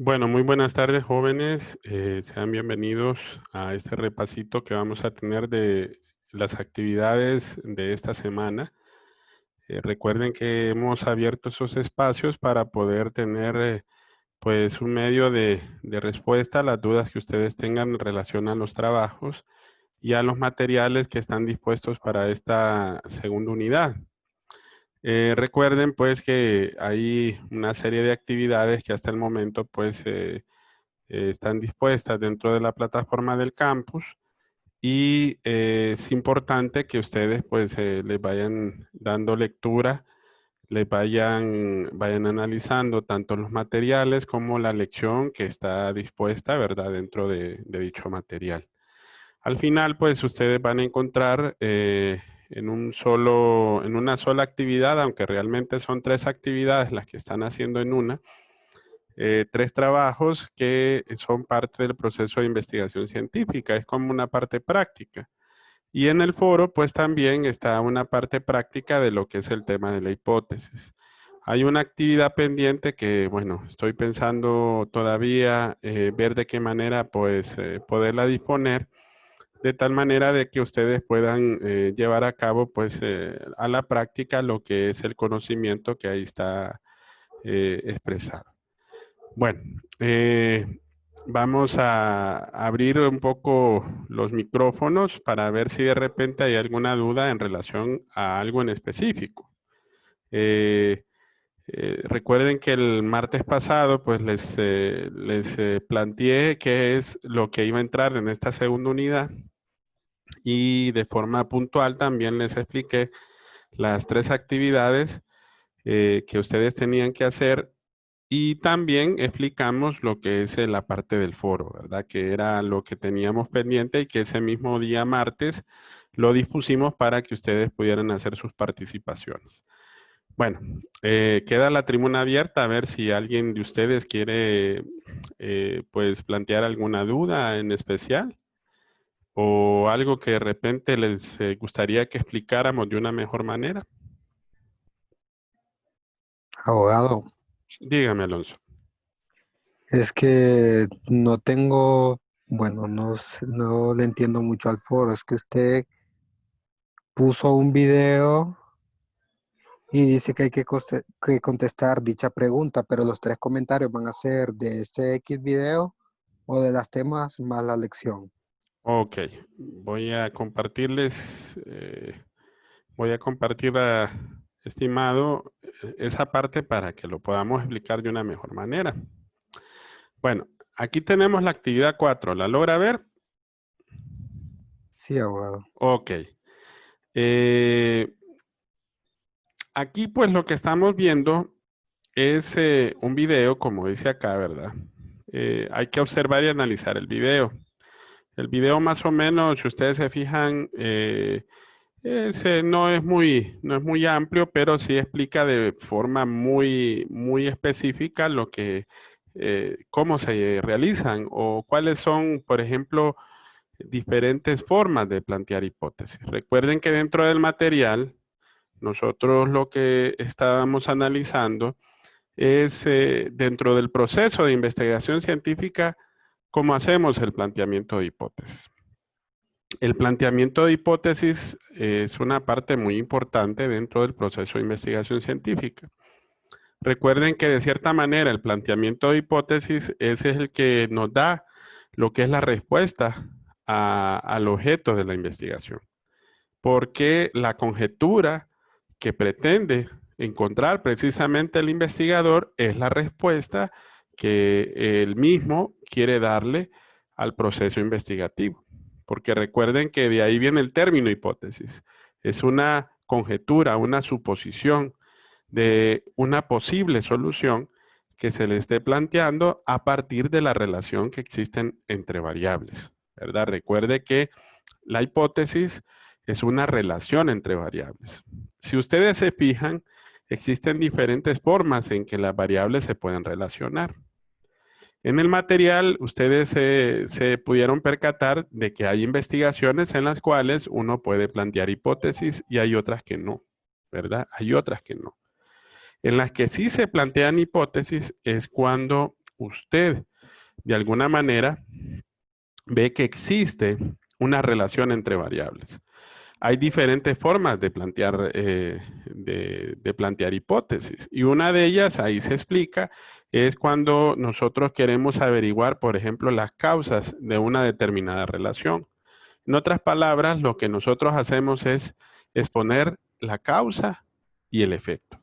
Bueno, muy buenas tardes, jóvenes. Sean bienvenidos a este repasito que vamos a tener de las actividades de esta semana. Recuerden que hemos abierto esos espacios para poder tener pues un medio de respuesta a las dudas que ustedes tengan en relación a los trabajos y a los materiales que están dispuestos para esta segunda unidad. Recuerden pues que hay una serie de actividades que hasta el momento pues están dispuestas dentro de la plataforma del campus y es importante que ustedes pues les vayan dando lectura, les vayan analizando tanto los materiales como la lección que está dispuesta, ¿verdad? Dentro de dicho material. Al final pues ustedes van a encontrar en una sola actividad, aunque realmente son 3 actividades las que están haciendo en una, 3 trabajos que son parte del proceso de investigación científica, es como una parte práctica. Y en el foro, pues también está una parte práctica de lo que es el tema de la hipótesis. Hay una actividad pendiente que, bueno, estoy pensando todavía ver de qué manera, pues, poderla disponer, de tal manera de que ustedes puedan llevar a cabo, pues, a la práctica lo que es el conocimiento que ahí está expresado. Bueno, vamos a abrir un poco los micrófonos para ver si de repente hay alguna duda en relación a algo en específico. Eh, recuerden que el martes pasado pues les planteé qué es lo que iba a entrar en esta segunda unidad y de forma puntual también les expliqué las 3 actividades que ustedes tenían que hacer y también explicamos lo que es la parte del foro, ¿verdad? Que era lo que teníamos pendiente y que ese mismo día martes lo dispusimos para que ustedes pudieran hacer sus participaciones. Bueno, queda la tribuna abierta a ver si alguien de ustedes quiere pues plantear alguna duda en especial o algo que de repente les gustaría que explicáramos de una mejor manera. Abogado, Dígame, Alonso. es que no tengo, bueno, no le entiendo mucho al foro. Es que usted puso un video y dice que hay que contestar dicha pregunta, pero los 3 comentarios van a ser de ese X video o de las temas más la lección. Ok, voy a compartirles, voy a compartir, estimado, esa parte para que lo podamos explicar de una mejor manera. Bueno, aquí tenemos la actividad 4. ¿La logra ver? Sí, abogado. Ok. Eh, aquí pues lo que estamos viendo es un video, como dice acá, ¿verdad? Hay que observar y analizar el video. El video más o menos, si ustedes se fijan, no es muy amplio, pero sí explica de forma muy específica cómo se realizan o cuáles son, por ejemplo, diferentes formas de plantear hipótesis. Recuerden que dentro del material, nosotros lo que estábamos analizando es dentro del proceso de investigación científica, cómo hacemos el planteamiento de hipótesis. El planteamiento de hipótesis es una parte muy importante dentro del proceso de investigación científica. Recuerden que de cierta manera el planteamiento de hipótesis es el que nos da lo que es la respuesta al objeto de la investigación. Porque la conjetura que pretende encontrar precisamente el investigador es la respuesta que él mismo quiere darle al proceso investigativo. Porque recuerden que de ahí viene el término hipótesis. Es una conjetura, una suposición de una posible solución que se le esté planteando a partir de la relación que existen entre variables, ¿verdad? Recuerde que la hipótesis es una relación entre variables. Si ustedes se fijan, existen diferentes formas en que las variables se pueden relacionar. En el material, ustedes se pudieron percatar de que hay investigaciones en las cuales uno puede plantear hipótesis y hay otras que no, ¿verdad? Hay otras que no. En las que sí se plantean hipótesis es cuando usted de alguna manera ve que existe una relación entre variables. Hay diferentes formas de plantear, de plantear hipótesis, y una de ellas, ahí se explica, es cuando nosotros queremos averiguar, por ejemplo, las causas de una determinada relación. En otras palabras, lo que nosotros hacemos es exponer la causa y el efecto,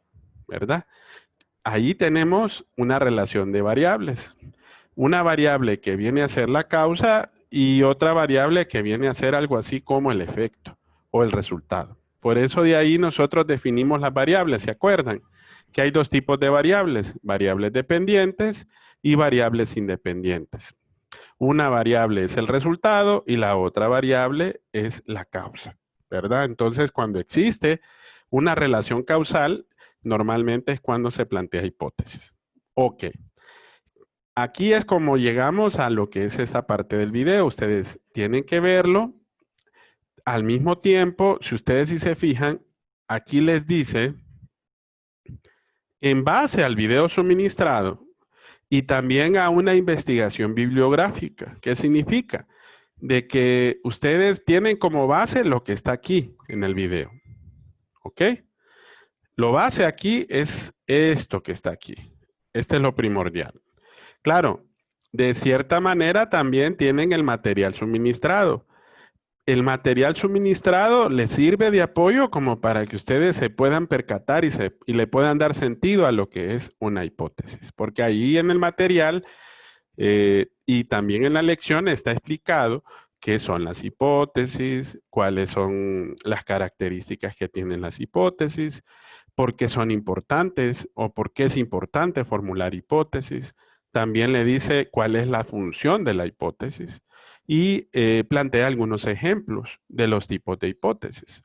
¿verdad? Ahí tenemos una relación de variables. Una variable que viene a ser la causa y otra variable que viene a ser algo así como el efecto o el resultado. Por eso de ahí nosotros definimos las variables, ¿se acuerdan? Que hay dos tipos de variables, variables dependientes y variables independientes. Una variable es el resultado y la otra variable es la causa, ¿verdad? Entonces, cuando existe una relación causal, normalmente es cuando se plantea hipótesis. Ok. Aquí es como llegamos a lo que es esa parte del video. Ustedes tienen que verlo. Al mismo tiempo, si ustedes sí se fijan, aquí les dice, en base al video suministrado y también a una investigación bibliográfica. ¿Qué significa? De que ustedes tienen como base lo que está aquí en el video. ¿Ok? Lo base aquí es esto que está aquí. Este es lo primordial. Claro, de cierta manera también tienen el material suministrado. El material suministrado les sirve de apoyo como para que ustedes se puedan percatar y le puedan dar sentido a lo que es una hipótesis. Porque ahí en el material y también en la lección está explicado qué son las hipótesis, cuáles son las características que tienen las hipótesis, por qué son importantes o por qué es importante formular hipótesis. También le dice cuál es la función de la hipótesis y plantea algunos ejemplos de los tipos de hipótesis.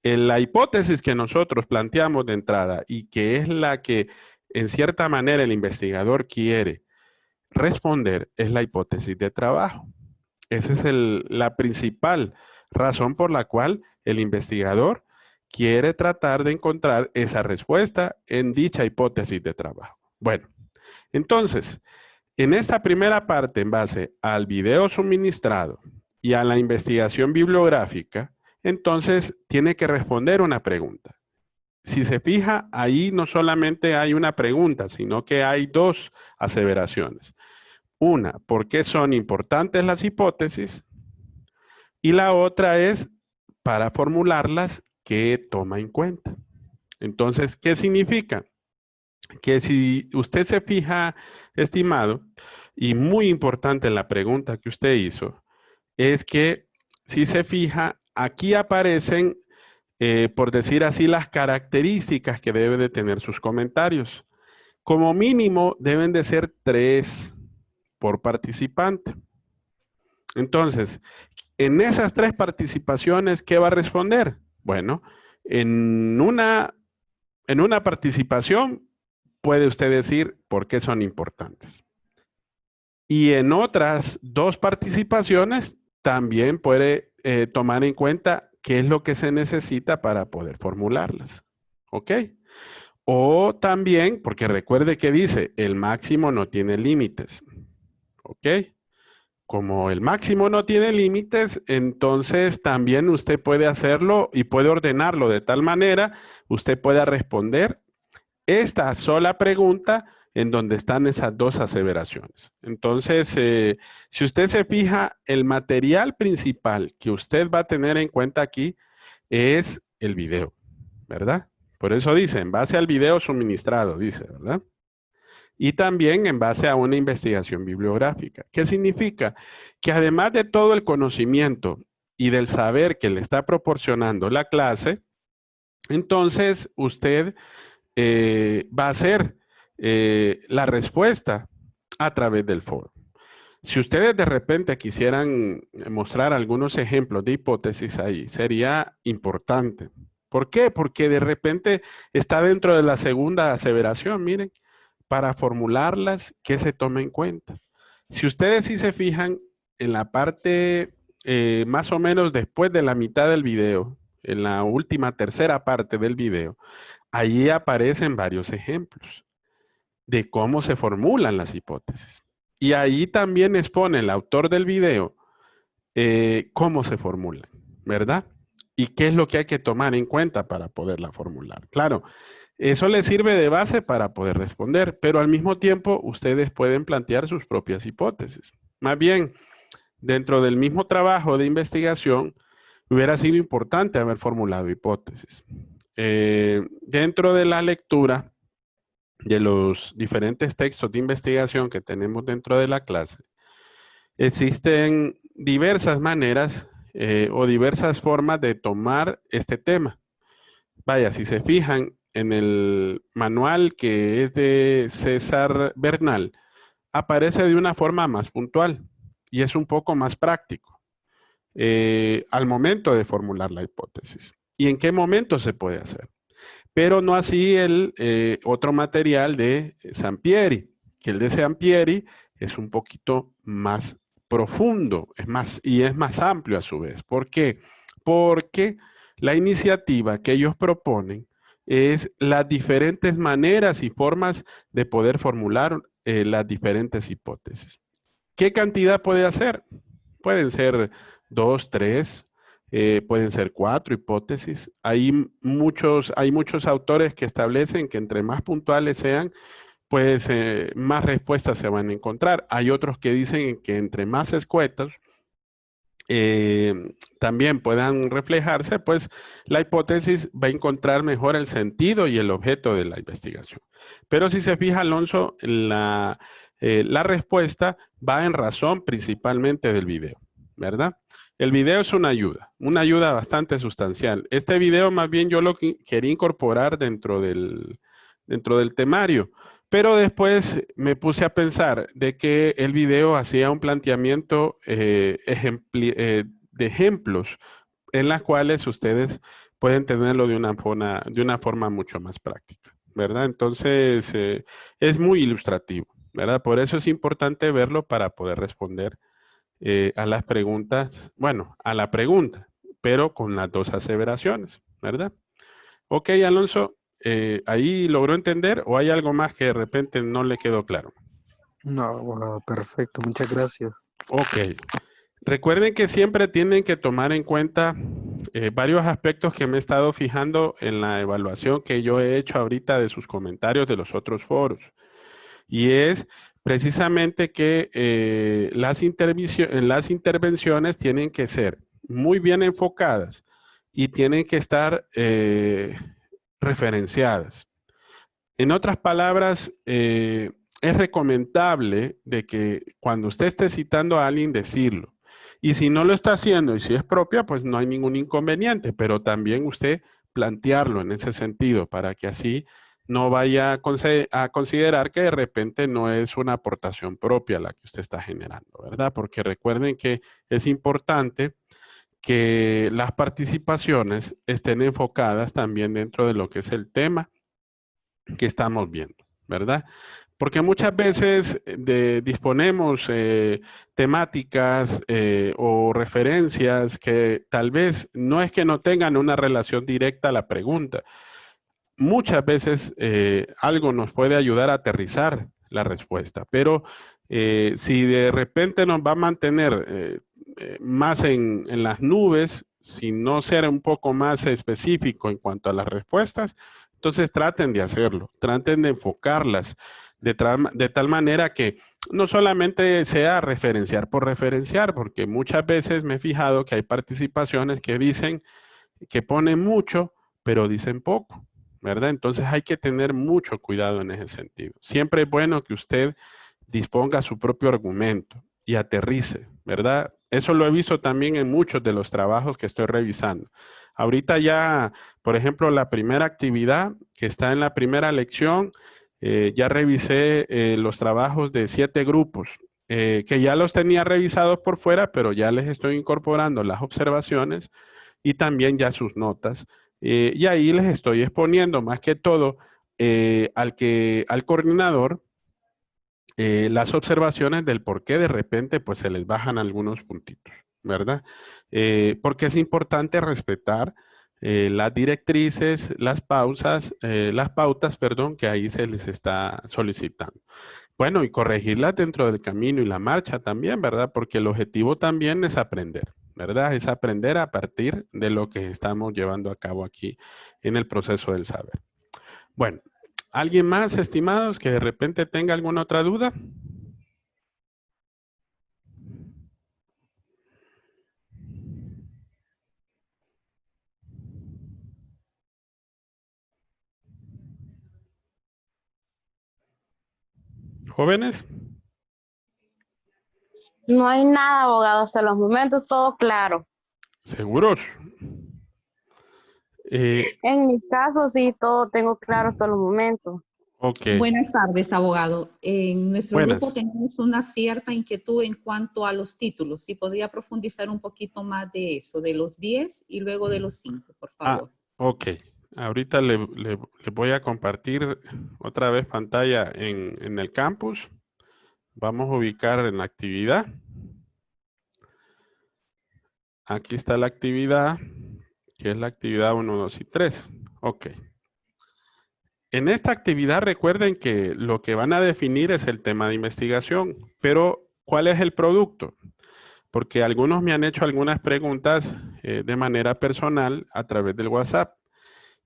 La hipótesis que nosotros planteamos de entrada y que es la que en cierta manera el investigador quiere responder es la hipótesis de trabajo. Esa es la principal razón por la cual el investigador quiere tratar de encontrar esa respuesta en dicha hipótesis de trabajo. Bueno, entonces, en esta primera parte, en base al video suministrado y a la investigación bibliográfica, entonces tiene que responder una pregunta. Si se fija, ahí no solamente hay una pregunta, sino que hay dos aseveraciones. Una, ¿por qué son importantes las hipótesis? Y la otra es, para formularlas, ¿qué toma en cuenta? Entonces, ¿qué significa? Que si usted se fija, estimado, y muy importante la pregunta que usted hizo, es que si se fija, aquí aparecen, por decir así, las características que debe de tener sus comentarios. Como mínimo, deben de ser 3 por participante. Entonces, en esas 3 participaciones, ¿qué va a responder? Bueno, en una, en una participación puede usted decir por qué son importantes. Y en otras 2 participaciones también puede tomar en cuenta qué es lo que se necesita para poder formularlas. ¿Ok? O también, porque recuerde que dice, el máximo no tiene límites. ¿Ok? Como el máximo no tiene límites, entonces también usted puede hacerlo y puede ordenarlo de tal manera, usted pueda responder esta sola pregunta en donde están esas 2 aseveraciones. Entonces, si usted se fija, el material principal que usted va a tener en cuenta aquí es el video, ¿verdad? Por eso dice, en base al video suministrado, dice, ¿verdad? Y también en base a una investigación bibliográfica. ¿Qué significa? Que además de todo el conocimiento y del saber que le está proporcionando la clase, entonces usted va a hacer la respuesta a través del foro. Si ustedes de repente quisieran mostrar algunos ejemplos de hipótesis ahí, sería importante. ¿Por qué? Porque de repente está dentro de la segunda aseveración, miren, para formularlas, ¿qué se toma en cuenta? Si ustedes sí se fijan en la parte más o menos después de la mitad del video, en la última tercera parte del video, ahí aparecen varios ejemplos. de cómo se formulan las hipótesis. Y ahí también expone el autor del video cómo se formulan, ¿verdad? Y qué es lo que hay que tomar en cuenta para poderla formular. Claro, eso les sirve de base para poder responder, pero al mismo tiempo ustedes pueden plantear sus propias hipótesis. Más bien, dentro del mismo trabajo de investigación, hubiera sido importante haber formulado hipótesis. Dentro de la lectura de los diferentes textos de investigación que tenemos dentro de la clase, existen diversas maneras o diversas formas de tomar este tema. Vaya, si se fijan en el manual que es de César Bernal, aparece de una forma más puntual y es un poco más práctico al momento de formular la hipótesis. ¿Y en qué momento se puede hacer? Pero no así el otro material de Sampieri, que el de Sampieri es un poquito más profundo, y es más amplio a su vez. ¿Por qué? Porque la iniciativa que ellos proponen es las diferentes maneras y formas de poder formular las diferentes hipótesis. ¿Qué cantidad puede hacer? Pueden ser dos, tres, pueden ser cuatro hipótesis. Hay muchos autores que establecen que entre más puntuales sean, pues más respuestas se van a encontrar. Hay otros que dicen que entre más escuetos también puedan reflejarse, pues la hipótesis va a encontrar mejor el sentido y el objeto de la investigación. Pero si se fija, Alonso, la respuesta va en razón principalmente del video, ¿verdad? El video es una ayuda bastante sustancial. Este video más bien yo lo quería incorporar dentro del temario, pero después me puse a pensar de que el video hacía un planteamiento de ejemplos en las cuales ustedes pueden tenerlo de una forma mucho más práctica, ¿verdad? Entonces, es muy ilustrativo, ¿verdad? Por eso es importante verlo para poder responder a las preguntas, bueno, a la pregunta, pero con las dos aseveraciones, ¿verdad? Ok, Alonso, ¿ahí logró entender o hay algo más que de repente no le quedó claro? No, bueno, perfecto, muchas gracias. Ok. Recuerden que siempre tienen que tomar en cuenta varios aspectos que me he estado fijando en la evaluación que yo he hecho ahorita de sus comentarios de los otros foros. Y es precisamente que las intervenciones tienen que ser muy bien enfocadas y tienen que estar referenciadas. En otras palabras, es recomendable de que cuando usted esté citando a alguien, decirlo. Y si no lo está haciendo y si es propia, pues no hay ningún inconveniente, pero también usted plantearlo en ese sentido para que así no vaya a considerar que de repente no es una aportación propia la que usted está generando, ¿verdad? Porque recuerden que es importante que las participaciones estén enfocadas también dentro de lo que es el tema que estamos viendo, ¿verdad? Porque muchas veces disponemos temáticas o referencias que tal vez no es que no tengan una relación directa a la pregunta. Muchas veces algo nos puede ayudar a aterrizar la respuesta, pero si de repente nos va a mantener más en las nubes, si no ser un poco más específico en cuanto a las respuestas, entonces traten de hacerlo, traten de enfocarlas de tal manera que no solamente sea referenciar por referenciar, porque muchas veces me he fijado que hay participaciones que dicen que ponen mucho, pero dicen poco, ¿verdad? Entonces hay que tener mucho cuidado en ese sentido. Siempre es bueno que usted disponga su propio argumento y aterrice, ¿verdad? Eso lo he visto también en muchos de los trabajos que estoy revisando. Ahorita ya, por ejemplo, la primera actividad que está en la primera lección, ya revisé los trabajos de 7 grupos, que ya los tenía revisados por fuera, pero ya les estoy incorporando las observaciones y también ya sus notas. Y ahí les estoy exponiendo más que todo al coordinador las observaciones del por qué de repente pues se les bajan algunos puntitos, ¿verdad? Porque es importante respetar las directrices, las pautas, perdón, que ahí se les está solicitando. Bueno, y corregirlas dentro del camino y la marcha también, ¿verdad? Porque el objetivo también es aprender, ¿verdad? Es aprender a partir de lo que estamos llevando a cabo aquí en el proceso del saber. Bueno, ¿alguien más, estimados, que de repente tenga alguna otra duda? ¿Jóvenes? No hay nada, abogado, hasta los momentos todo claro. ¿Seguros? En mi caso sí, todo tengo claro hasta los momentos. Ok, Buenas tardes, abogado. En nuestro buenas. grupo tenemos una cierta inquietud en cuanto a los títulos. Si podría profundizar un poquito más de eso, de los 10 y luego de los 5, por favor. Ok. Ahorita le voy a compartir otra vez pantalla en el campus. Vamos a ubicar en la actividad. Aquí está la actividad, que es la actividad 1, 2 y 3. Ok. En esta actividad recuerden que lo que van a definir es el tema de investigación, pero ¿cuál es el producto? Porque algunos me han hecho algunas preguntas de manera personal a través del WhatsApp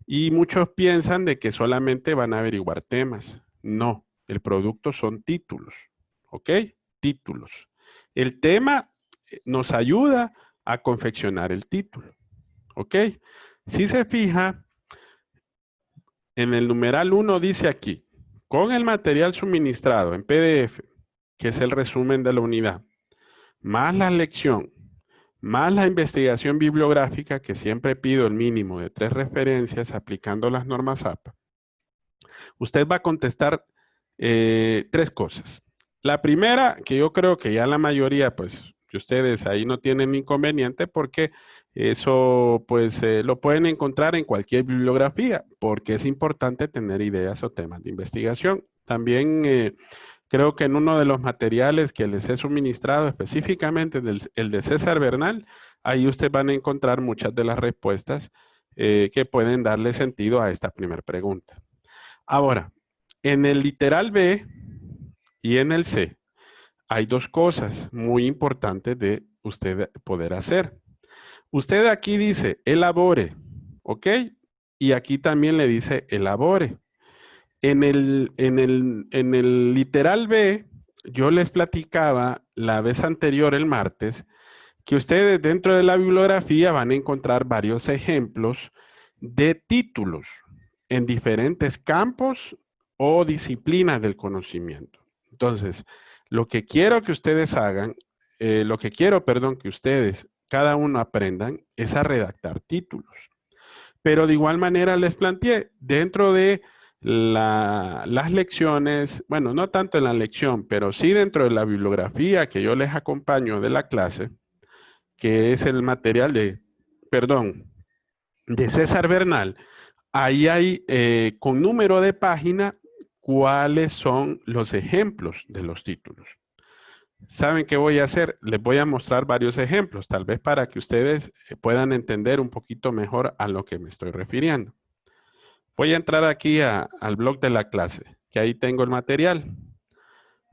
y muchos piensan de que solamente van a averiguar temas. No, el producto son títulos, ¿ok? Títulos. El tema nos ayuda a confeccionar el título, ¿ok? Si se fija, en el numeral 1 dice aquí, con el material suministrado en PDF, que es el resumen de la unidad, más la lección, más la investigación bibliográfica, que siempre pido el mínimo de 3 referencias aplicando las normas APA, usted va a contestar 3 cosas. La primera, que yo creo que ya la mayoría, pues, que ustedes ahí no tienen inconveniente porque eso, pues, lo pueden encontrar en cualquier bibliografía, porque es importante tener ideas o temas de investigación. También creo que en uno de los materiales que les he suministrado, específicamente el de César Bernal, ahí ustedes van a encontrar muchas de las respuestas que pueden darle sentido a esta primera pregunta. Ahora, en el literal B y en el C hay 2 cosas muy importantes de usted poder hacer. Usted aquí dice elabore, ¿ok? Y aquí también le dice elabore. En el literal B, yo les platicaba la vez anterior, el martes, que ustedes dentro de la bibliografía van a encontrar varios ejemplos de títulos en diferentes campos o disciplinas del conocimiento. Entonces, lo que quiero que ustedes hagan, perdón, que ustedes, cada uno aprendan, es a redactar títulos. Pero de igual manera les planteé, dentro de las lecciones, bueno, no tanto en la lección, pero sí dentro de la bibliografía que yo les acompaño de la clase, que es el material de César Bernal, ahí hay con número de página cuáles son los ejemplos de los títulos. ¿Saben qué voy a hacer? Les voy a mostrar varios ejemplos, tal vez para que ustedes puedan entender un poquito mejor a lo que me estoy refiriendo. Voy a entrar aquí al blog de la clase, que ahí tengo el material.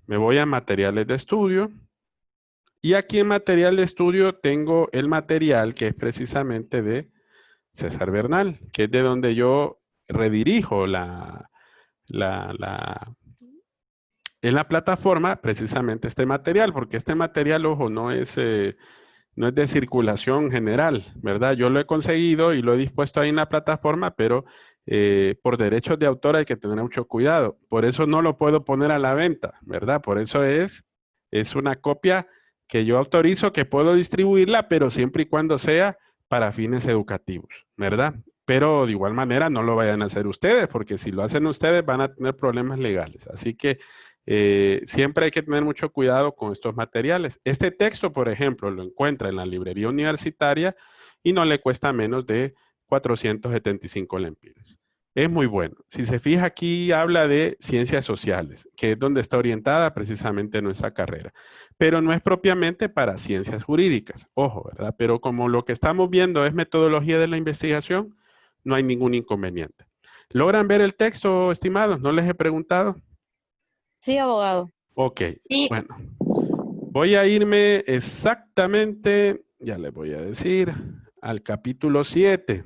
Me voy a materiales de estudio. Y aquí en material de estudio tengo el material que es precisamente de César Bernal, que es de donde yo redirijo en la plataforma precisamente este material, porque este material, ojo, no es de circulación general, ¿verdad? Yo lo he conseguido y lo he dispuesto ahí en la plataforma, pero por derechos de autor hay que tener mucho cuidado. Por eso no lo puedo poner a la venta, ¿verdad? Por eso es una copia que yo autorizo que puedo distribuirla, pero siempre y cuando sea para fines educativos, ¿verdad? Pero de igual manera no lo vayan a hacer ustedes, porque si lo hacen ustedes van a tener problemas legales. Así que siempre hay que tener mucho cuidado con estos materiales. Este texto, por ejemplo, lo encuentra en la librería universitaria y no le cuesta menos de 475 lempiras. Es muy bueno. Si se fija aquí, habla de ciencias sociales, que es donde está orientada precisamente nuestra carrera. Pero no es propiamente para ciencias jurídicas, ojo, ¿verdad? Pero como lo que estamos viendo es metodología de la investigación, no hay ningún inconveniente. ¿Logran ver el texto, estimados? ¿No les he preguntado? Sí, abogado. Ok, Sí. bueno. Voy a irme exactamente, ya les voy a decir, al capítulo 7.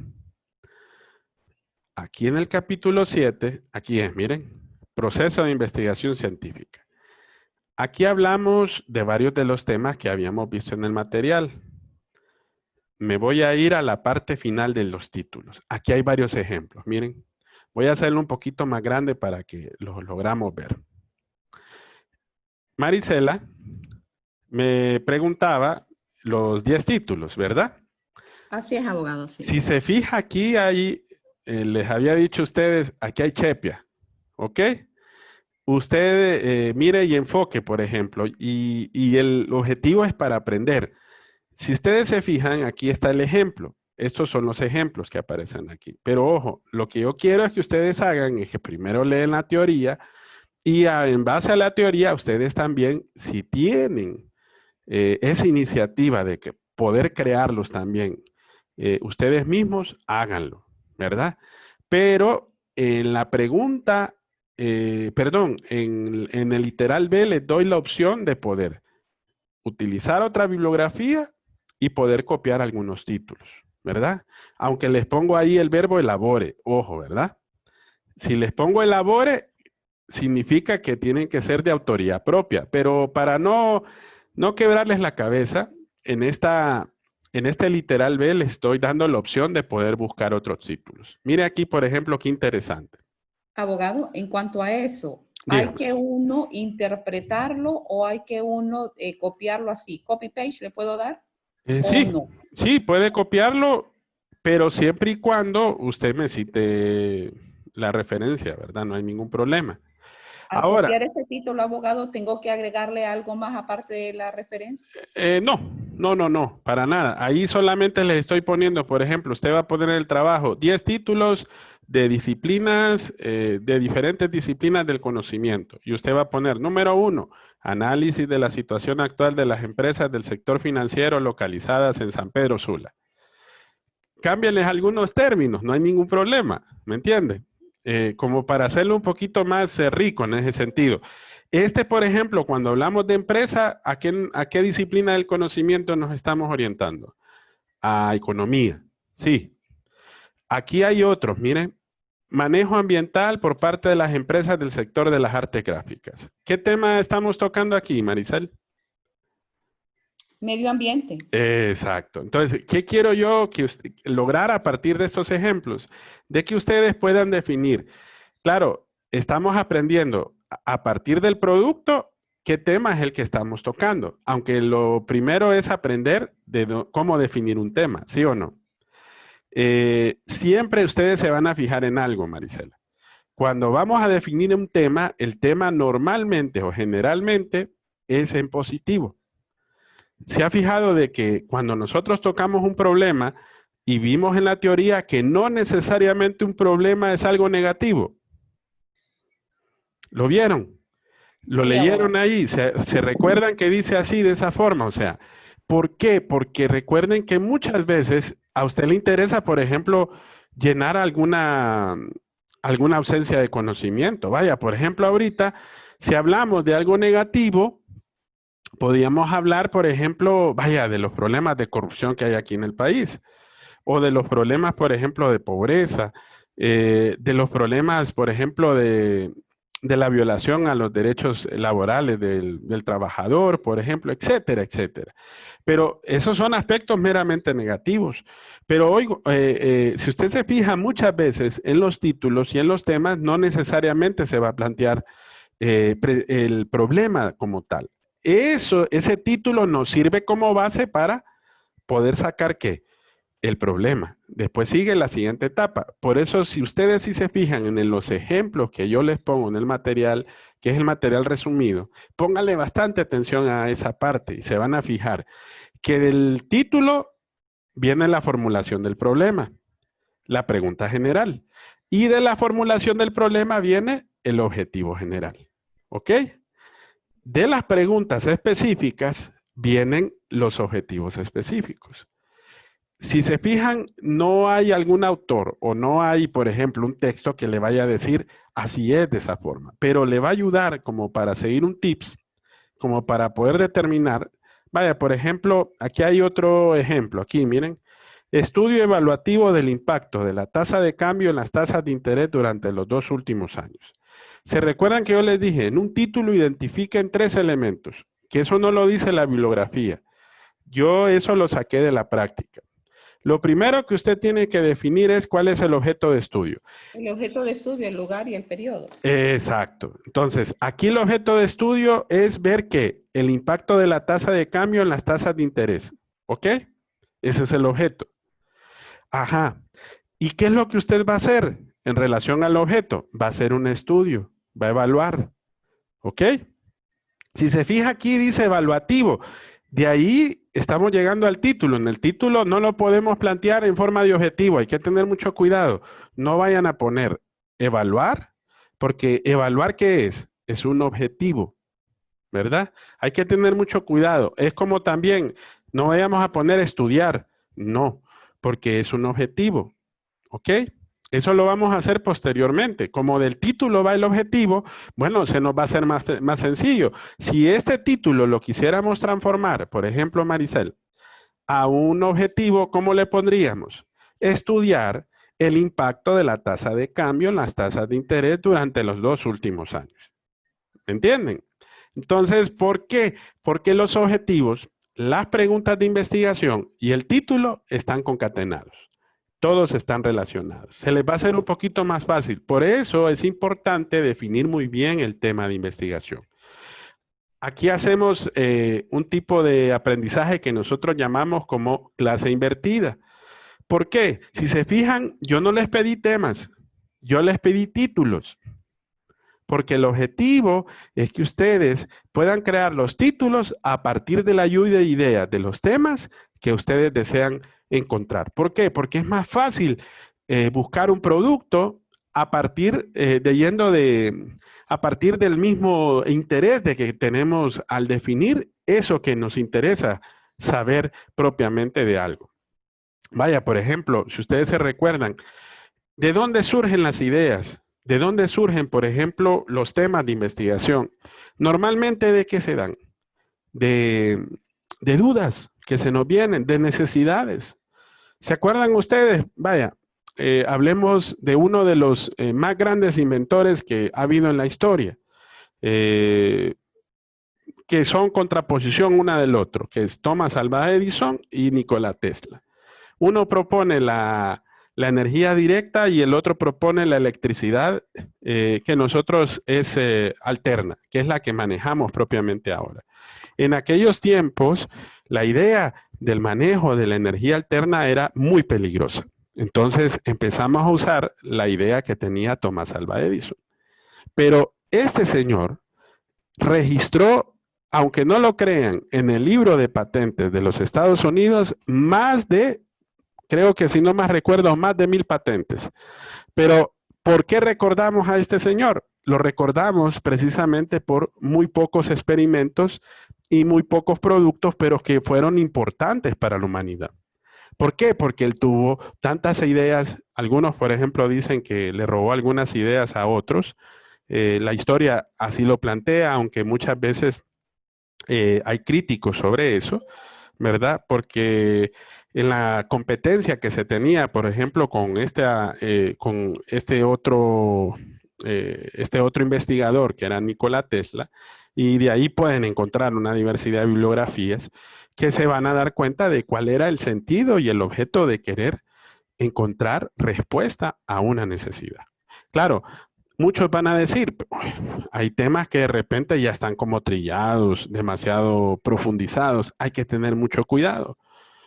Aquí en el capítulo 7, aquí es, miren, proceso de investigación científica. Aquí hablamos de varios de los temas que habíamos visto en el material. Me voy a ir a la parte final de los títulos. Aquí hay varios ejemplos, miren. Voy a hacerlo un poquito más grande para que los logramos ver. Marisela me preguntaba los 10 títulos, ¿verdad? Así es, abogado, sí. Si se fija aquí, ahí les había dicho a ustedes, aquí hay chepia, ¿ok? Usted mire y enfoque, por ejemplo, y el objetivo es para aprender. Si ustedes se fijan, aquí está el ejemplo. Estos son los ejemplos que aparecen aquí. Pero ojo, lo que yo quiero es que ustedes hagan es que primero leen la teoría y en base a la teoría, ustedes también, si tienen esa iniciativa de que poder crearlos también, ustedes mismos háganlo, ¿verdad? Pero en la pregunta, perdón, en el literal B les doy la opción de poder utilizar otra bibliografía y poder copiar algunos títulos, ¿verdad? Aunque les pongo ahí el verbo elabore, ojo, ¿verdad? Si les pongo elabore, significa que tienen que ser de autoría propia, pero para no quebrarles la cabeza, en este literal B les estoy dando la opción de poder buscar otros títulos. Mire aquí, por ejemplo, qué interesante. Abogado, en cuanto a eso, Dígame. ¿hay que uno interpretarlo o hay que uno copiarlo así? ¿Copy-paste le puedo dar? ¿O Sí, no? sí, puede copiarlo, pero siempre y cuando usted me cite la referencia, ¿verdad? No hay ningún problema. Al Ahora, copiar ese título, abogado, ¿tengo que agregarle algo más aparte de la referencia? no, para nada. Ahí solamente les estoy poniendo, por ejemplo, usted va a poner en el trabajo 10 títulos de disciplinas, de diferentes disciplinas del conocimiento. Y usted va a poner, número 1, análisis de la situación actual de las empresas del sector financiero localizadas en San Pedro Sula. Cámbienles algunos términos, no hay ningún problema, ¿me entiende? Como para hacerlo un poquito más rico en ese sentido. Por ejemplo, cuando hablamos de empresa, ¿a qué disciplina del conocimiento nos estamos orientando? A economía, sí. Aquí hay otros, miren. Manejo ambiental por parte de las empresas del sector de las artes gráficas. ¿Qué tema estamos tocando aquí, Marisel? Medio ambiente. Exacto. Entonces, ¿qué quiero yo lograr a partir de estos ejemplos? De que ustedes puedan definir. Claro, estamos aprendiendo a partir del producto qué tema es el que estamos tocando, aunque lo primero es aprender cómo definir un tema, ¿sí o no? Siempre ustedes se van a fijar en algo, Marisela. Cuando vamos a definir un tema, el tema normalmente o generalmente es en positivo. ¿Se ha fijado de que cuando nosotros tocamos un problema y vimos en la teoría que no necesariamente un problema es algo negativo? ¿Lo vieron? ¿Lo Sí, leyeron abogado. ahí? ¿Se recuerdan que dice así, de esa forma? O sea, ¿por qué? Porque recuerden que muchas veces a usted le interesa, por ejemplo, llenar alguna ausencia de conocimiento. Vaya, por ejemplo, ahorita, si hablamos de algo negativo, podríamos hablar, por ejemplo, vaya, de los problemas de corrupción que hay aquí en el país, o de los problemas, por ejemplo, de pobreza, de los problemas, por ejemplo, de la violación a los derechos laborales del trabajador, por ejemplo, etcétera, etcétera. Pero esos son aspectos meramente negativos. Pero hoy, si usted se fija muchas veces en los títulos y en los temas, no necesariamente se va a plantear el problema como tal. Ese título nos sirve como base para poder sacar ¿qué? El problema. Después sigue la siguiente etapa. Por eso, si ustedes sí se fijan en los ejemplos que yo les pongo en el material, que es el material resumido, pónganle bastante atención a esa parte y se van a fijar que del título viene la formulación del problema, la pregunta general. Y de la formulación del problema viene el objetivo general. ¿Ok? De las preguntas específicas vienen los objetivos específicos. Si se fijan, no hay algún autor o no hay, por ejemplo, un texto que le vaya a decir así es de esa forma, pero le va a ayudar como para seguir un tips, como para poder determinar. Vaya, por ejemplo, aquí hay otro ejemplo, aquí miren, estudio evaluativo del impacto de la tasa de cambio en las tasas de interés durante los 2 últimos años. ¿Se recuerdan que yo les dije, en un título identifiquen 3 elementos, que eso no lo dice la bibliografía? Yo eso lo saqué de la práctica. Lo primero que usted tiene que definir es cuál es el objeto de estudio. El objeto de estudio, el lugar y el periodo. Exacto. Entonces, aquí el objeto de estudio es ver que el impacto de la tasa de cambio en las tasas de interés. ¿Ok? Ese es el objeto. Ajá. ¿Y qué es lo que usted va a hacer en relación al objeto? Va a hacer un estudio, va a evaluar. ¿Ok? Si se fija aquí dice evaluativo. De ahí estamos llegando al título. En el título no lo podemos plantear en forma de objetivo. Hay que tener mucho cuidado. No vayan a poner evaluar, porque evaluar ¿qué es? Es un objetivo, ¿verdad? Hay que tener mucho cuidado. Es como también, no vayamos a poner estudiar. No, porque es un objetivo. ¿Ok? Eso lo vamos a hacer posteriormente. Como del título va el objetivo, bueno, se nos va a hacer más sencillo. Si este título lo quisiéramos transformar, por ejemplo, Maricel, a un objetivo, ¿cómo le pondríamos? Estudiar el impacto de la tasa de cambio en las tasas de interés durante los 2 últimos años. ¿Entienden? Entonces, ¿por qué? Porque los objetivos, las preguntas de investigación y el título están concatenados. Todos están relacionados. Se les va a hacer un poquito más fácil. Por eso es importante definir muy bien el tema de investigación. Aquí hacemos un tipo de aprendizaje que nosotros llamamos como clase invertida. ¿Por qué? Si se fijan, yo no les pedí temas, yo les pedí títulos. Porque el objetivo es que ustedes puedan crear los títulos a partir de la lluvia de ideas de los temas que ustedes desean encontrar. ¿Por qué? Porque es más fácil buscar un producto a partir a partir del mismo interés de que tenemos al definir eso que nos interesa saber propiamente de algo. Vaya, por ejemplo, si ustedes se recuerdan, ¿de dónde surgen las ideas? ¿De dónde surgen, por ejemplo, los temas de investigación? Normalmente, ¿de qué se dan? De dudas que se nos vienen, de necesidades. ¿Se acuerdan ustedes? Vaya, hablemos de uno de los más grandes inventores que ha habido en la historia, que son contraposición una del otro, que es Thomas Alva Edison y Nikola Tesla. Uno propone la energía directa y el otro propone la electricidad, que nosotros es alterna, que es la que manejamos propiamente ahora. En aquellos tiempos, la idea del manejo de la energía alterna era muy peligrosa. Entonces empezamos a usar la idea que tenía Thomas Alva Edison. Pero este señor registró, aunque no lo crean, en el libro de patentes de los Estados Unidos, más de, creo que si no más recuerdo, más de 1000 patentes. Pero, ¿por qué recordamos a este señor? Lo recordamos precisamente por muy pocos experimentos y muy pocos productos, pero que fueron importantes para la humanidad. ¿Por qué? Porque él tuvo tantas ideas. Algunos, por ejemplo, dicen que le robó algunas ideas a otros. La historia así lo plantea, aunque muchas veces hay críticos sobre eso, ¿verdad? Porque en la competencia que se tenía, por ejemplo, con este otro investigador que era Nikola Tesla, y de ahí pueden encontrar una diversidad de bibliografías que se van a dar cuenta de cuál era el sentido y el objeto de querer encontrar respuesta a una necesidad. Claro, muchos van a decir, hay temas que de repente ya están como trillados, demasiado profundizados, hay que tener mucho cuidado.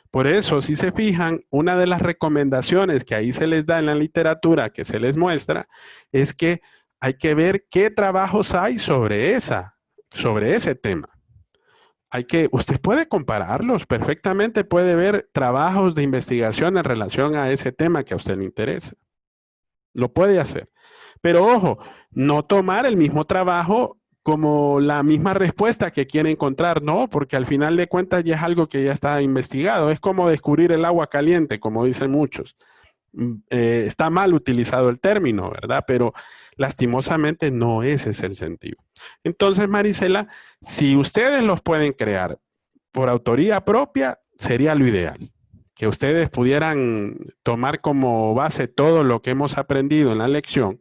Por eso, si se fijan, una de las recomendaciones que ahí se les da en la literatura, que se les muestra, es que hay que ver qué trabajos hay sobre ese tema. Usted puede compararlos, perfectamente puede ver trabajos de investigación en relación a ese tema que a usted le interesa. lo puede hacer. Pero ojo, no tomar el mismo trabajo como la misma respuesta que quiere encontrar, ¿no? Porque al final de cuentas ya es algo que ya está investigado. Es como descubrir el agua caliente, como dicen muchos. Está mal utilizado el término, ¿verdad? Pero lastimosamente no ese es el sentido. Entonces, Marisela, si ustedes los pueden crear por autoría propia, sería lo ideal. Que ustedes pudieran tomar como base todo lo que hemos aprendido en la lección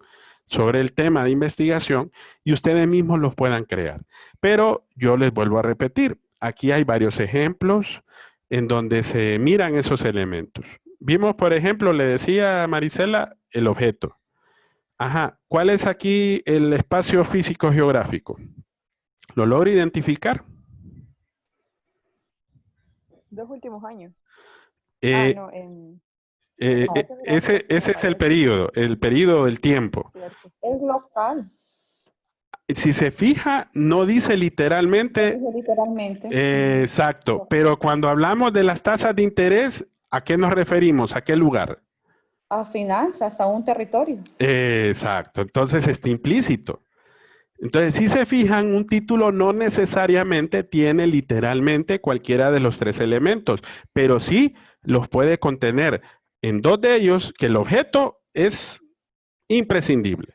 sobre el tema de investigación y ustedes mismos los puedan crear. Pero yo les vuelvo a repetir, aquí hay varios ejemplos en donde se miran esos elementos. Vimos, por ejemplo, le decía a Marisela, el objeto. Ajá, ¿cuál es aquí el espacio físico geográfico? ¿Lo logra identificar? 2 últimos años. Eh, No, en... ese es el periodo del tiempo. Cierto. Es local. Si se fija, no dice literalmente, Literalmente. exacto, pero cuando hablamos de las tasas de interés, ¿a qué nos referimos? ¿A qué lugar? A finanzas, a un territorio. Exacto, entonces está implícito. Entonces, si se fijan, un título no necesariamente tiene literalmente cualquiera de los tres elementos, pero sí los puede contener en dos de ellos, que el objeto es imprescindible.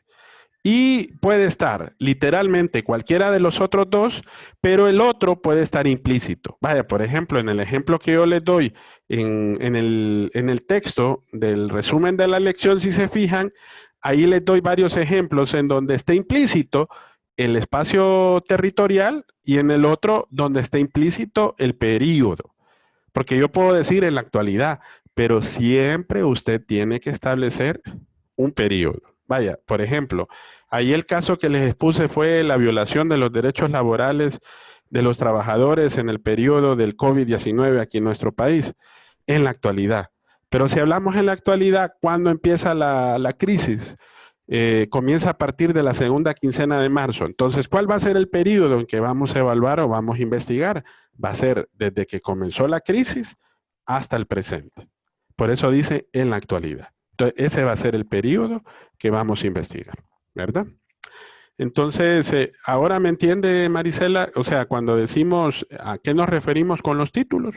Y puede estar literalmente cualquiera de los otros dos, pero el otro puede estar implícito. Vaya, por ejemplo, en el ejemplo que yo les doy en el texto del resumen de la lección, si se fijan, ahí les doy varios ejemplos en donde está implícito el espacio territorial y en el otro donde está implícito el período. Porque yo puedo decir en la actualidad, pero siempre usted tiene que establecer un período. Vaya, por ejemplo, ahí el caso que les expuse fue la violación de los derechos laborales de los trabajadores en el periodo del COVID-19 aquí en nuestro país, en la actualidad. Pero si hablamos en la actualidad, ¿cuándo empieza la crisis? Comienza a partir de la segunda quincena de marzo. Entonces, ¿cuál va a ser el periodo en que vamos a evaluar o vamos a investigar? Va a ser desde que comenzó la crisis hasta el presente. Por eso dice en la actualidad. Entonces, ese va a ser el periodo que vamos a investigar, ¿verdad? Entonces, ahora me entiende, Marisela, o sea, cuando decimos a qué nos referimos con los títulos.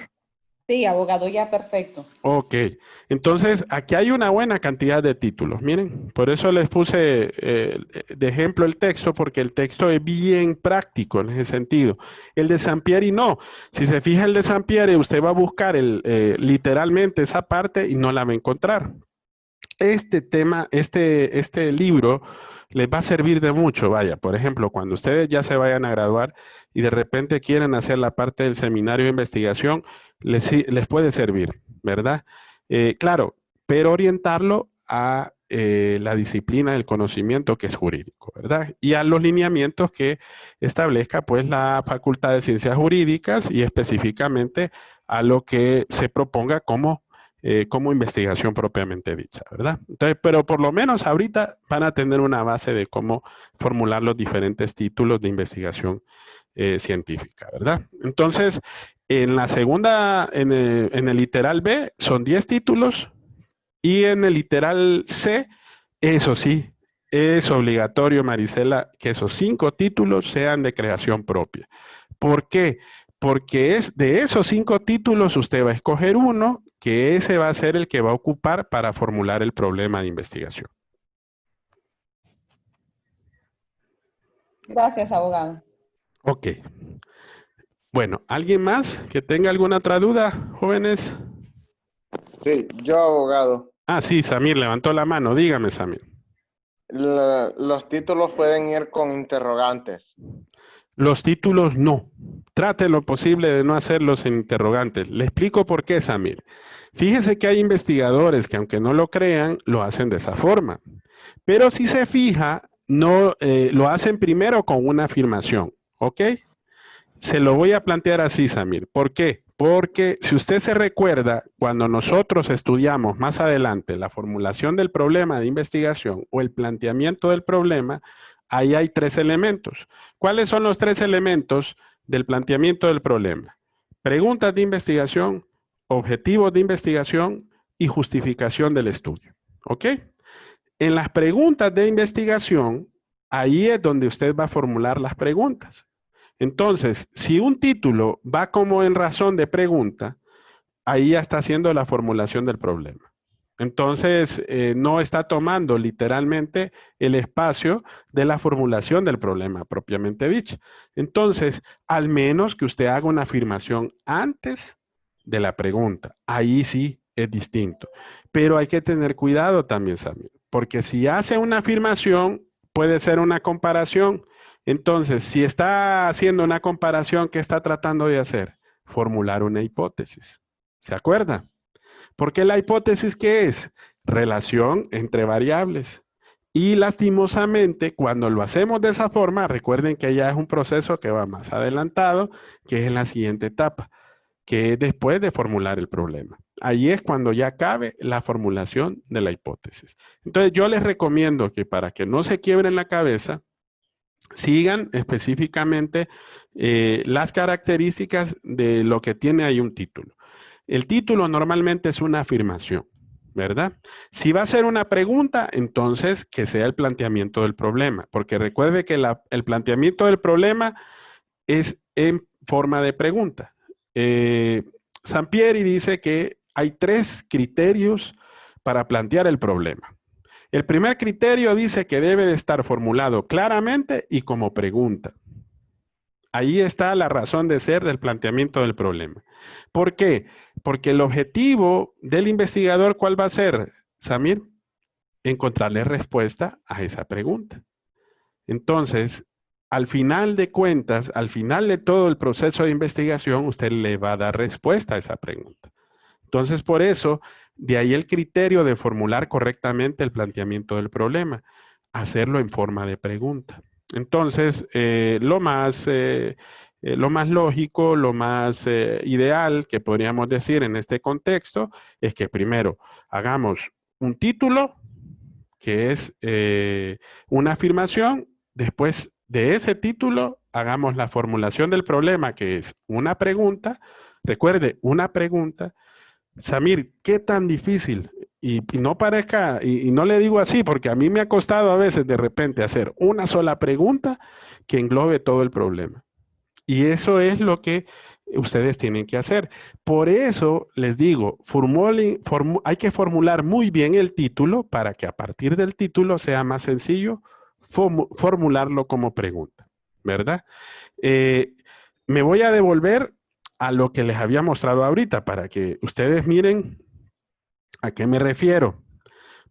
Sí, abogado, ya perfecto. Ok, entonces aquí hay una buena cantidad de títulos, miren, por eso les puse de ejemplo el texto, porque el texto es bien práctico en ese sentido. El de Sampieri no, si se fija el de Sampieri, usted va a buscar literalmente esa parte y no la va a encontrar. Este tema, este libro les va a servir de mucho, vaya, por ejemplo, cuando ustedes ya se vayan a graduar y de repente quieren hacer la parte del seminario de investigación, les puede servir, ¿verdad? Claro, pero orientarlo a la disciplina del conocimiento que es jurídico, ¿verdad? Y a los lineamientos que establezca pues la Facultad de Ciencias Jurídicas y específicamente a lo que se proponga como investigación propiamente dicha, ¿verdad? Entonces, pero por lo menos ahorita van a tener una base de cómo formular los diferentes títulos de investigación científica, ¿verdad? Entonces, en la segunda, en el literal B, son 10 títulos y en el literal C, eso sí, es obligatorio, Marisela, que esos 5 títulos sean de creación propia. ¿Por qué? Porque es de esos 5 títulos usted va a escoger uno que ese va a ser el que va a ocupar para formular el problema de investigación. Gracias, abogado. Ok. Bueno, ¿alguien más que tenga alguna otra duda, jóvenes? Sí, yo abogado. Ah, sí, Samir levantó la mano. Dígame, Samir. Los títulos pueden ir con interrogantes. Los títulos no. Trate lo posible de no hacerlos en interrogantes. Le explico por qué, Samir. Fíjese que hay investigadores que, aunque no lo crean, lo hacen de esa forma. Pero si se fija, no lo hacen primero con una afirmación. ¿Ok? Se lo voy a plantear así, Samir. ¿Por qué? Porque si usted se recuerda, cuando nosotros estudiamos más adelante la formulación del problema de investigación o el planteamiento del problema, ahí hay 3 elementos. ¿Cuáles son los 3 elementos del planteamiento del problema? Preguntas de investigación, objetivos de investigación y justificación del estudio. ¿Ok? En las preguntas de investigación, ahí es donde usted va a formular las preguntas. Entonces, si un título va como en razón de pregunta, ahí ya está haciendo la formulación del problema. Entonces, no está tomando literalmente el espacio de la formulación del problema propiamente dicho. Entonces, al menos que usted haga una afirmación antes de la pregunta. Ahí sí es distinto. Pero hay que tener cuidado también, Samir, porque si hace una afirmación, puede ser una comparación. Entonces, si está haciendo una comparación, ¿qué está tratando de hacer? Formular una hipótesis. ¿Se acuerda? Porque la hipótesis, ¿qué es? Relación entre variables. Y lastimosamente, cuando lo hacemos de esa forma, recuerden que ya es un proceso que va más adelantado, que es en la siguiente etapa, que es después de formular el problema. Ahí es cuando ya cabe la formulación de la hipótesis. Entonces, yo les recomiendo que para que no se quiebren la cabeza, sigan específicamente las características de lo que tiene ahí un título. El título normalmente es una afirmación, ¿verdad? Si va a ser una pregunta, entonces que sea el planteamiento del problema, porque recuerde que el planteamiento del problema es en forma de pregunta. Sampieri dice que hay 3 criterios para plantear el problema. El primer criterio dice que debe de estar formulado claramente y como pregunta. Ahí está la razón de ser del planteamiento del problema. ¿Por qué? Porque el objetivo del investigador, ¿cuál va a ser, Samir? Encontrarle respuesta a esa pregunta. Entonces, al final de cuentas, al final de todo el proceso de investigación, usted le va a dar respuesta a esa pregunta. Entonces, por eso, de ahí el criterio de formular correctamente el planteamiento del problema, hacerlo en forma de pregunta. Entonces, lo más lógico, lo más ideal que podríamos decir en este contexto es que primero hagamos un título, que es una afirmación, después de ese título hagamos la formulación del problema, que es una pregunta. Recuerde, una pregunta. Samir, ¿qué tan difícil? Y no parezca, y no le digo así, porque a mí me ha costado a veces de repente hacer una sola pregunta que englobe todo el problema. Y eso es lo que ustedes tienen que hacer. Por eso les digo, hay que formular muy bien el título para que a partir del título sea más sencillo formularlo como pregunta, ¿verdad? Me voy a devolver a lo que les había mostrado ahorita para que ustedes miren a qué me refiero,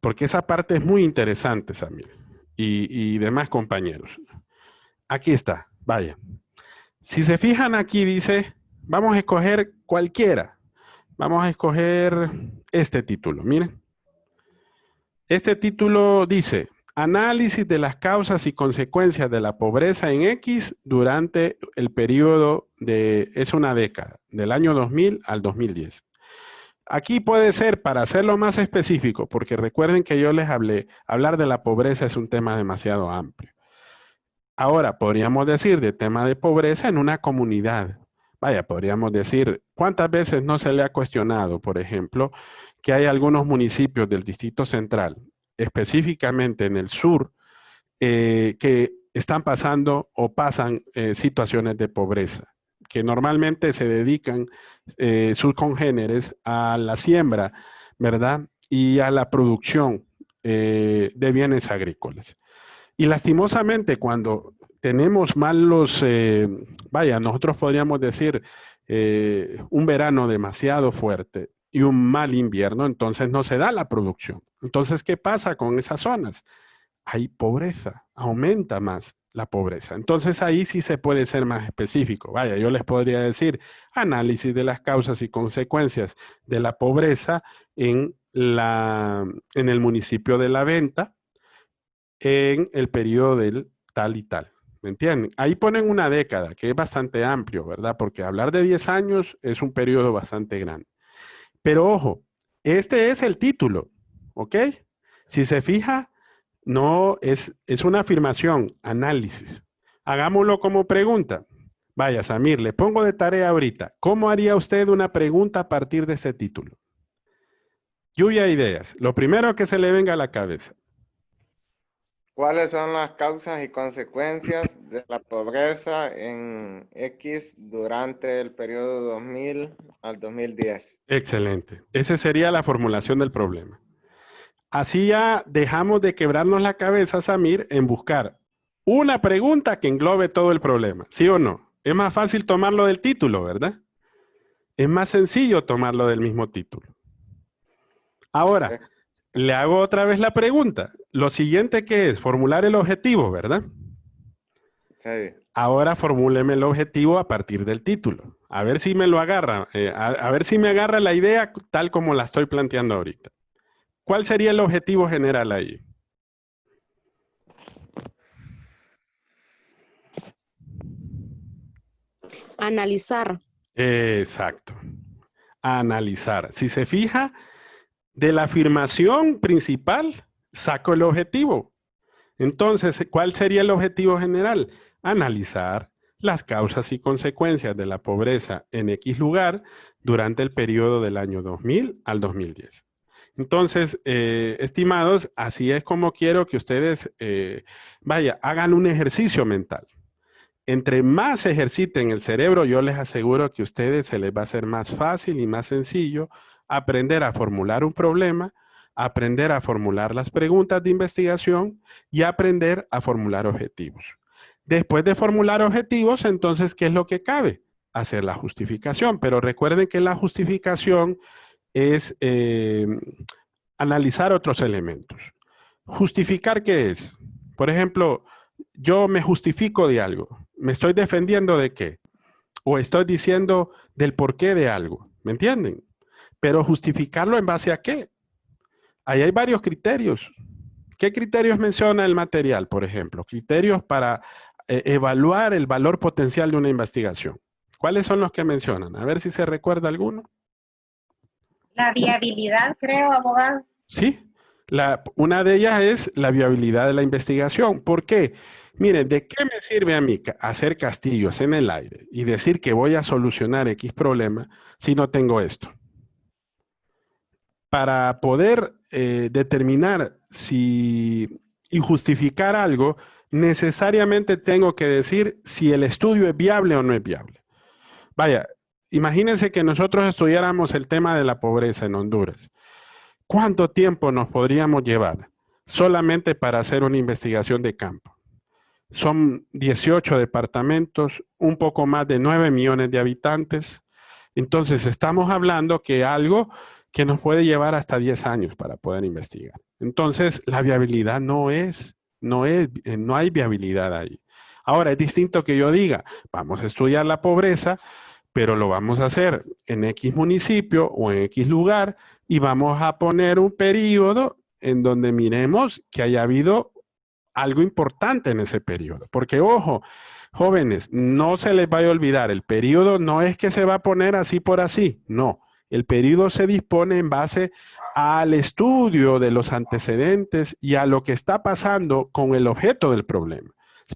porque esa parte es muy interesante, Samir, y demás compañeros. Aquí está, vaya. Si se fijan aquí dice, vamos a escoger cualquiera. Vamos a escoger este título, miren. Este título dice, análisis de las causas y consecuencias de la pobreza en X durante el periodo es una década, del año 2000 al 2010. Aquí puede ser, para hacerlo más específico, porque recuerden que yo les hablé, hablar de la pobreza es un tema demasiado amplio. Ahora, podríamos decir de tema de pobreza en una comunidad. Vaya, podríamos decir, ¿cuántas veces no se le ha cuestionado, por ejemplo, que hay algunos municipios del Distrito Central, específicamente en el sur, que están pasando o pasan situaciones de pobreza, que normalmente se dedican sus congéneres a la siembra, ¿verdad? Y a la producción de bienes agrícolas. Y lastimosamente cuando tenemos malos, vaya, nosotros podríamos decir un verano demasiado fuerte y un mal invierno, entonces no se da la producción. Entonces, ¿qué pasa con esas zonas? Hay pobreza, aumenta más la pobreza. Entonces ahí sí se puede ser más específico. Vaya, yo les podría decir análisis de las causas y consecuencias de la pobreza en el municipio de La Venta, en el periodo del tal y tal. ¿Me entienden? Ahí ponen una década, que es bastante amplio, ¿verdad? Porque hablar de 10 años es un periodo bastante grande. Pero ojo, este es el título, ¿ok? Si se fija, no es una afirmación, análisis. Hagámoslo como pregunta. Vaya, Samir, le pongo de tarea ahorita. ¿Cómo haría usted una pregunta a partir de ese título? Lluvia de ideas. Lo primero que se le venga a la cabeza. ¿Cuáles son las causas y consecuencias de la pobreza en X durante el periodo 2000 al 2010? Excelente. Esa sería la formulación del problema. Así ya dejamos de quebrarnos la cabeza, Samir, en buscar una pregunta que englobe todo el problema. ¿Sí o no? Es más fácil tomarlo del título, ¿verdad? Es más sencillo tomarlo del mismo título. Ahora, le hago otra vez la pregunta. Lo siguiente que es formular el objetivo, ¿verdad? Sí. Ahora formúleme el objetivo a partir del título. A ver si me lo agarra. A ver si me agarra la idea tal como la estoy planteando ahorita. ¿Cuál sería el objetivo general ahí? Analizar. Exacto. Analizar. Si se fija, de la afirmación principal saco el objetivo. Entonces, ¿cuál sería el objetivo general? Analizar las causas y consecuencias de la pobreza en X lugar durante el periodo del año 2000 al 2010. Entonces, estimados, así es como quiero que ustedes, hagan un ejercicio mental. Entre más ejerciten el cerebro, yo les aseguro que a ustedes se les va a hacer más fácil y más sencillo aprender a formular un problema, aprender a formular las preguntas de investigación y aprender a formular objetivos. Después de formular objetivos, entonces, ¿qué es lo que cabe? Hacer la justificación. Pero recuerden que la justificación es analizar otros elementos. ¿Justificar qué es? Por ejemplo, yo me justifico de algo. ¿Me estoy defendiendo de qué? O estoy diciendo del porqué de algo. ¿Me entienden? Pero justificarlo en base a qué. Ahí hay varios criterios. ¿Qué criterios menciona el material, por ejemplo? Criterios para evaluar el valor potencial de una investigación. ¿Cuáles son los que mencionan? A ver si se recuerda alguno. La viabilidad, creo, abogado. Sí, una de ellas es la viabilidad de la investigación. ¿Por qué? Miren, ¿de qué me sirve a mí hacer castillos en el aire y decir que voy a solucionar X problema si no tengo esto? Para poder determinar y justificar algo, necesariamente tengo que decir si el estudio es viable o no es viable. Vaya, imagínense que nosotros estudiáramos el tema de la pobreza en Honduras. ¿Cuánto tiempo nos podríamos llevar solamente para hacer una investigación de campo? Son 18 departamentos, un poco más de 9 millones de habitantes. Entonces, estamos hablando que algo que nos puede llevar hasta 10 años para poder investigar. Entonces, la viabilidad no hay viabilidad ahí. Ahora, es distinto que yo diga, vamos a estudiar la pobreza, pero lo vamos a hacer en X municipio o en X lugar y vamos a poner un periodo en donde miremos que haya habido algo importante en ese periodo. Porque, ojo, jóvenes, no se les vaya a olvidar, el periodo no es que se va a poner así por así, no. El periodo se dispone en base al estudio de los antecedentes y a lo que está pasando con el objeto del problema.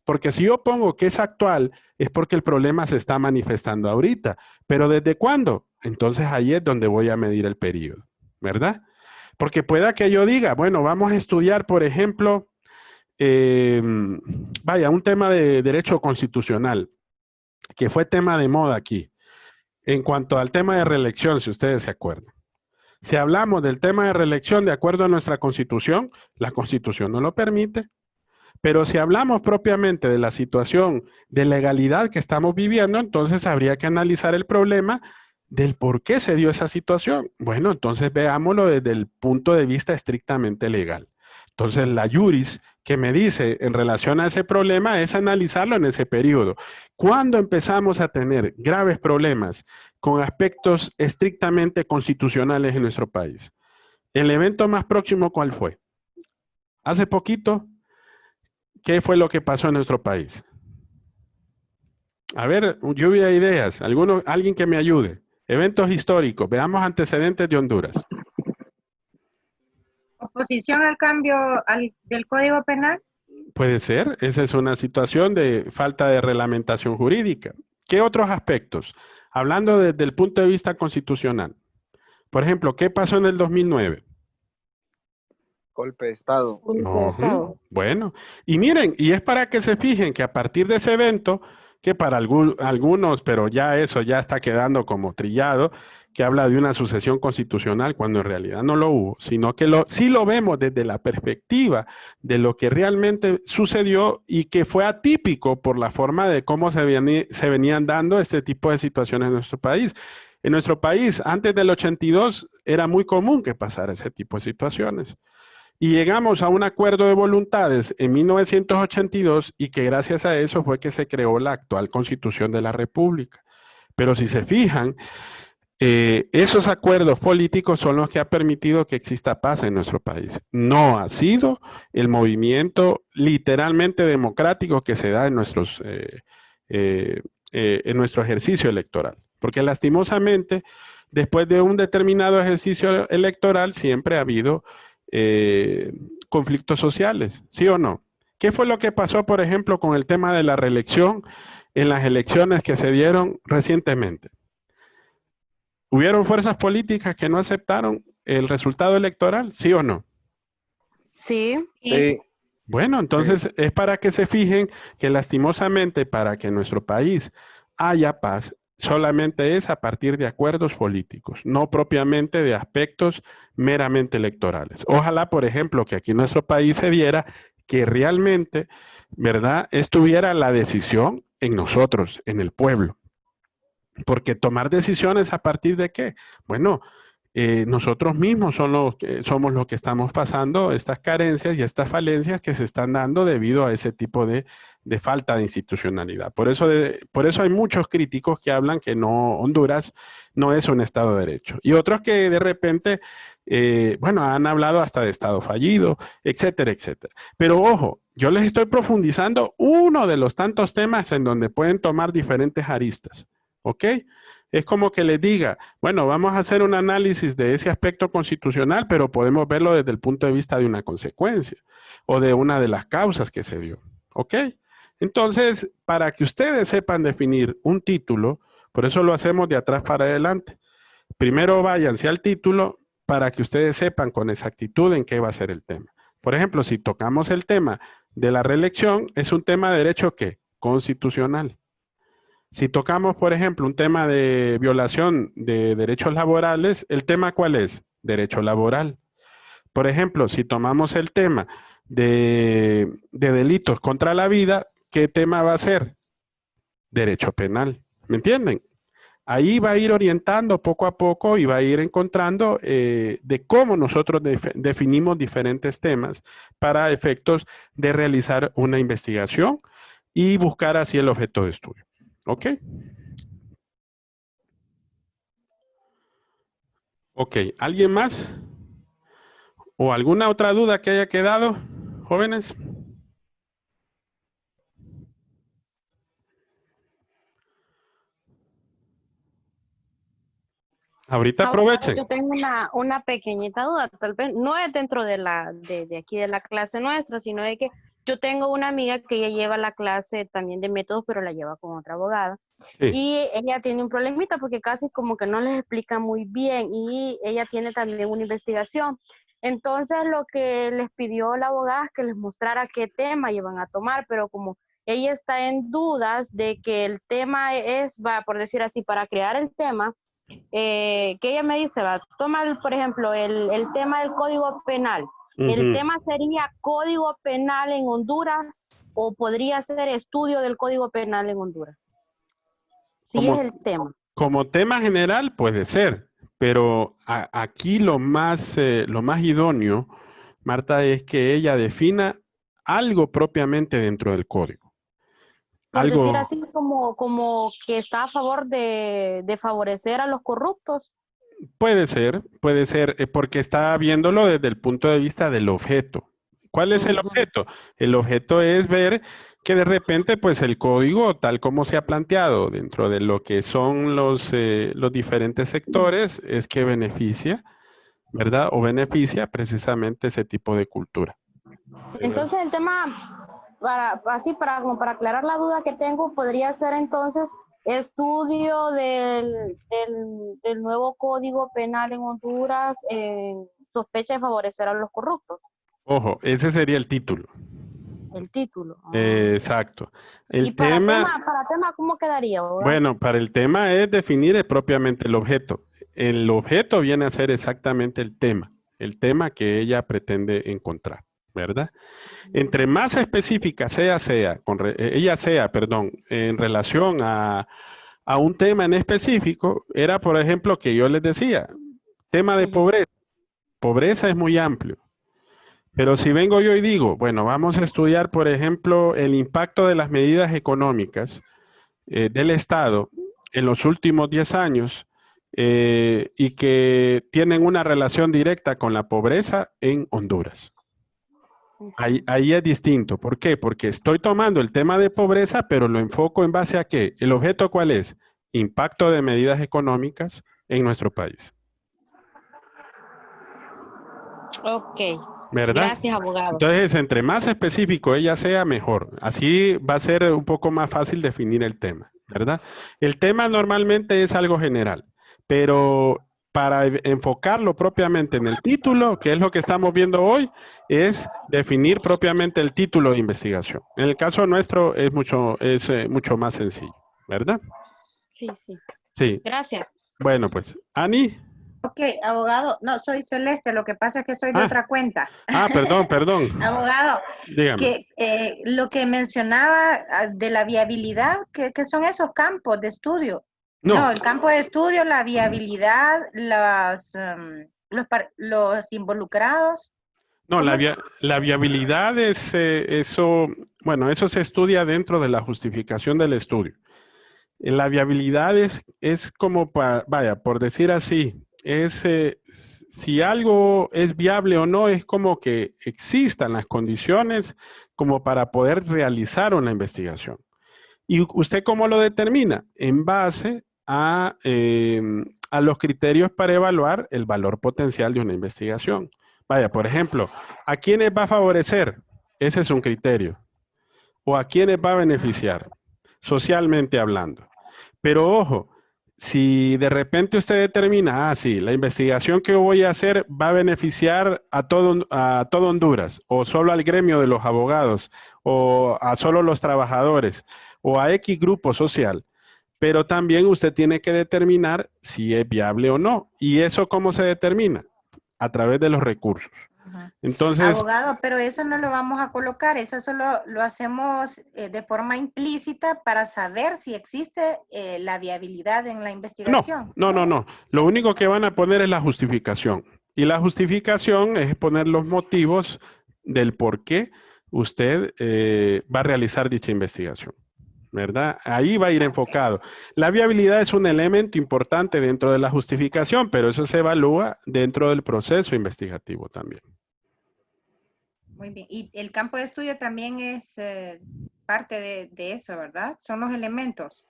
Porque si yo pongo que es actual, es porque el problema se está manifestando ahorita. Pero ¿desde cuándo? Entonces ahí es donde voy a medir el periodo, ¿verdad? Porque pueda que yo diga, bueno, vamos a estudiar, por ejemplo, un tema de derecho constitucional, que fue tema de moda aquí. En cuanto al tema de reelección, si ustedes se acuerdan. Si hablamos del tema de reelección de acuerdo a nuestra Constitución, la Constitución no lo permite. Pero si hablamos propiamente de la situación de legalidad que estamos viviendo, entonces habría que analizar el problema del por qué se dio esa situación. Bueno, entonces veámoslo desde el punto de vista estrictamente legal. Entonces la juris que me dice en relación a ese problema es analizarlo en ese periodo. ¿Cuándo empezamos a tener graves problemas con aspectos estrictamente constitucionales en nuestro país? ¿El evento más próximo cuál fue? Hace poquito. ¿Qué fue lo que pasó en nuestro país? A ver, lluvia de ideas. Alguien que me ayude. Eventos históricos. Veamos antecedentes de Honduras. Oposición al cambio del Código Penal. Puede ser. Esa es una situación de falta de reglamentación jurídica. ¿Qué otros aspectos? Hablando desde el punto de vista constitucional. Por ejemplo, ¿qué pasó en el 2009? Golpe de Estado. Golpe de Ujú. Estado. Bueno, y miren, y es para que se fijen que a partir de ese evento, que para algunos, pero ya eso ya está quedando como trillado, que habla de una sucesión constitucional cuando en realidad no lo hubo, sino que sí lo vemos desde la perspectiva de lo que realmente sucedió y que fue atípico por la forma de cómo se venían dando este tipo de situaciones en nuestro país. En nuestro país, antes del 82, era muy común que pasara ese tipo de situaciones. Y llegamos a un acuerdo de voluntades en 1982 y que gracias a eso fue que se creó la actual Constitución de la República. Pero si se fijan, esos acuerdos políticos son los que han permitido que exista paz en nuestro país. No ha sido el movimiento literalmente democrático que se da en nuestro ejercicio electoral. Porque lastimosamente, después de un determinado ejercicio electoral, siempre ha habido conflictos sociales, ¿sí o no? ¿Qué fue lo que pasó, por ejemplo, con el tema de la reelección en las elecciones que se dieron recientemente? ¿Hubieron fuerzas políticas que no aceptaron el resultado electoral, sí o no? Sí. Sí, Bueno, entonces es para que se fijen que lastimosamente para que en nuestro país haya paz, solamente es a partir de acuerdos políticos, no propiamente de aspectos meramente electorales. Ojalá, por ejemplo, que aquí en nuestro país se diera que realmente, ¿verdad?, estuviera la decisión en nosotros, en el pueblo. Porque tomar decisiones a partir de qué? Bueno, nosotros mismos somos los que estamos pasando estas carencias y estas falencias que se están dando debido a ese tipo de falta de institucionalidad. Por eso hay muchos críticos que hablan que no, Honduras no es un Estado de Derecho. Y otros que de repente, bueno, han hablado hasta de Estado fallido, etcétera, etcétera. Pero ojo, yo les estoy profundizando uno de los tantos temas en donde pueden tomar diferentes aristas. ¿Ok? Es como que les diga, bueno, vamos a hacer un análisis de ese aspecto constitucional, pero podemos verlo desde el punto de vista de una consecuencia o de una de las causas que se dio. ¿Ok? Entonces, para que ustedes sepan definir un título, por eso lo hacemos de atrás para adelante. Primero váyanse al título para que ustedes sepan con exactitud en qué va a ser el tema. Por ejemplo, si tocamos el tema de la reelección, es un tema de derecho ¿qué? Constitucional. Si tocamos, por ejemplo, un tema de violación de derechos laborales, ¿el tema cuál es? Derecho laboral. Por ejemplo, si tomamos el tema de delitos contra la vida, ¿qué tema va a ser? Derecho penal. ¿Me entienden? Ahí va a ir orientando poco a poco y va a ir encontrando de cómo nosotros definimos diferentes temas para efectos de realizar una investigación y buscar así el objeto de estudio. ¿Ok? Ok, ¿alguien más? ¿O alguna otra duda que haya quedado, jóvenes? Ahorita Ahora aprovechen. yo tengo una pequeñita duda, tal vez no es dentro de aquí de la clase nuestra, sino de que yo tengo una amiga que ella lleva la clase también de métodos, pero la lleva con otra abogada. Sí. Y ella tiene un problemita porque casi como que no les explica muy bien y ella tiene también una investigación. Entonces lo que les pidió la abogada es que les mostrara qué tema iban a tomar, pero como ella está en dudas de que el tema es, va por decir así, para crear el tema, que ella me dice, va, toma por ejemplo el tema del Código Penal. ¿El tema sería Código Penal en Honduras o podría ser estudio del Código Penal en Honduras? Sí, Como, es el tema. como tema general puede ser, pero aquí lo más idóneo, Marta, es que ella defina algo propiamente dentro del código. Por decir Algo así, como que está a favor de favorecer a los corruptos. puede ser, porque está viéndolo desde el punto de vista del objeto. ¿Cuál es el Ujú. objeto? El objeto es ver que de repente, pues el código, tal como se ha planteado dentro de lo que son los diferentes sectores, es que beneficia, ¿verdad? O beneficia precisamente ese tipo de cultura. Entonces el tema, como para aclarar la duda que tengo, podría ser entonces estudio del nuevo Código Penal en Honduras en sospecha de favorecer a los corruptos. Ojo, ese sería el título. El título. Ah. Exacto. Y El tema, para tema, ¿cómo quedaría, abogado? bueno, para el tema es definir propiamente el objeto. El objeto viene a ser exactamente el tema que ella pretende encontrar, ¿verdad? Entre más específica ella sea, perdón, en relación a un tema en específico, era, por ejemplo, que yo les decía, tema de pobreza. Pobreza es muy amplio. Pero si vengo yo y digo, bueno, vamos a estudiar, por ejemplo, el impacto de las medidas económicas del Estado en los últimos 10 años y que tienen una relación directa con la pobreza en Honduras. Ahí es distinto. ¿Por qué? Porque estoy tomando el tema de pobreza, pero lo enfoco en base a qué. ¿El objeto cuál es? Impacto de medidas económicas en nuestro país. Ok. ¿Verdad? Gracias, abogado. Entonces, entre más específico ella sea, mejor. Así va a ser un poco más fácil definir el tema, ¿verdad? El tema normalmente es algo general, pero para enfocarlo propiamente en el título, que es lo que estamos viendo hoy, es definir propiamente el título de investigación. En el caso nuestro es mucho más sencillo, ¿verdad? Sí, sí. Sí. Gracias. Bueno, pues, Ani. Ok, abogado, no, soy Celeste, lo que pasa es que estoy de otra cuenta. Perdón. Abogado, Dígame. que lo que mencionaba de la viabilidad, ¿qué son esos campos de estudio? No, el campo de estudio, la viabilidad, los involucrados. No, la viabilidad es eso, bueno, eso se estudia dentro de la justificación del estudio. La viabilidad es como, vaya, por decir así, es si algo es viable o no, es como que existan las condiciones como para poder realizar una investigación. ¿Y usted cómo lo determina? En base a los criterios para evaluar el valor potencial de una investigación. Vaya, por ejemplo, ¿a quiénes va a favorecer? Ese es un criterio. ¿O a quiénes va a beneficiar? Socialmente hablando. Pero ojo, si de repente usted determina, sí, la investigación que voy a hacer va a beneficiar a todo Honduras, o solo al gremio de los abogados, o a solo los trabajadores, o a X grupo social, pero también usted tiene que determinar si es viable o no. ¿Y eso cómo se determina? A través de los recursos. Entonces, abogado, pero eso no lo vamos a colocar, eso solo lo hacemos de forma implícita para saber si existe la viabilidad en la investigación. No. Lo único que van a poner es la justificación. Y la justificación es poner los motivos del por qué usted va a realizar dicha investigación. ¿Verdad? Ahí va a ir enfocado. La viabilidad es un elemento importante dentro de la justificación, pero eso se evalúa dentro del proceso investigativo también. Muy bien. Y el campo de estudio también es parte de eso, ¿verdad? Son los elementos.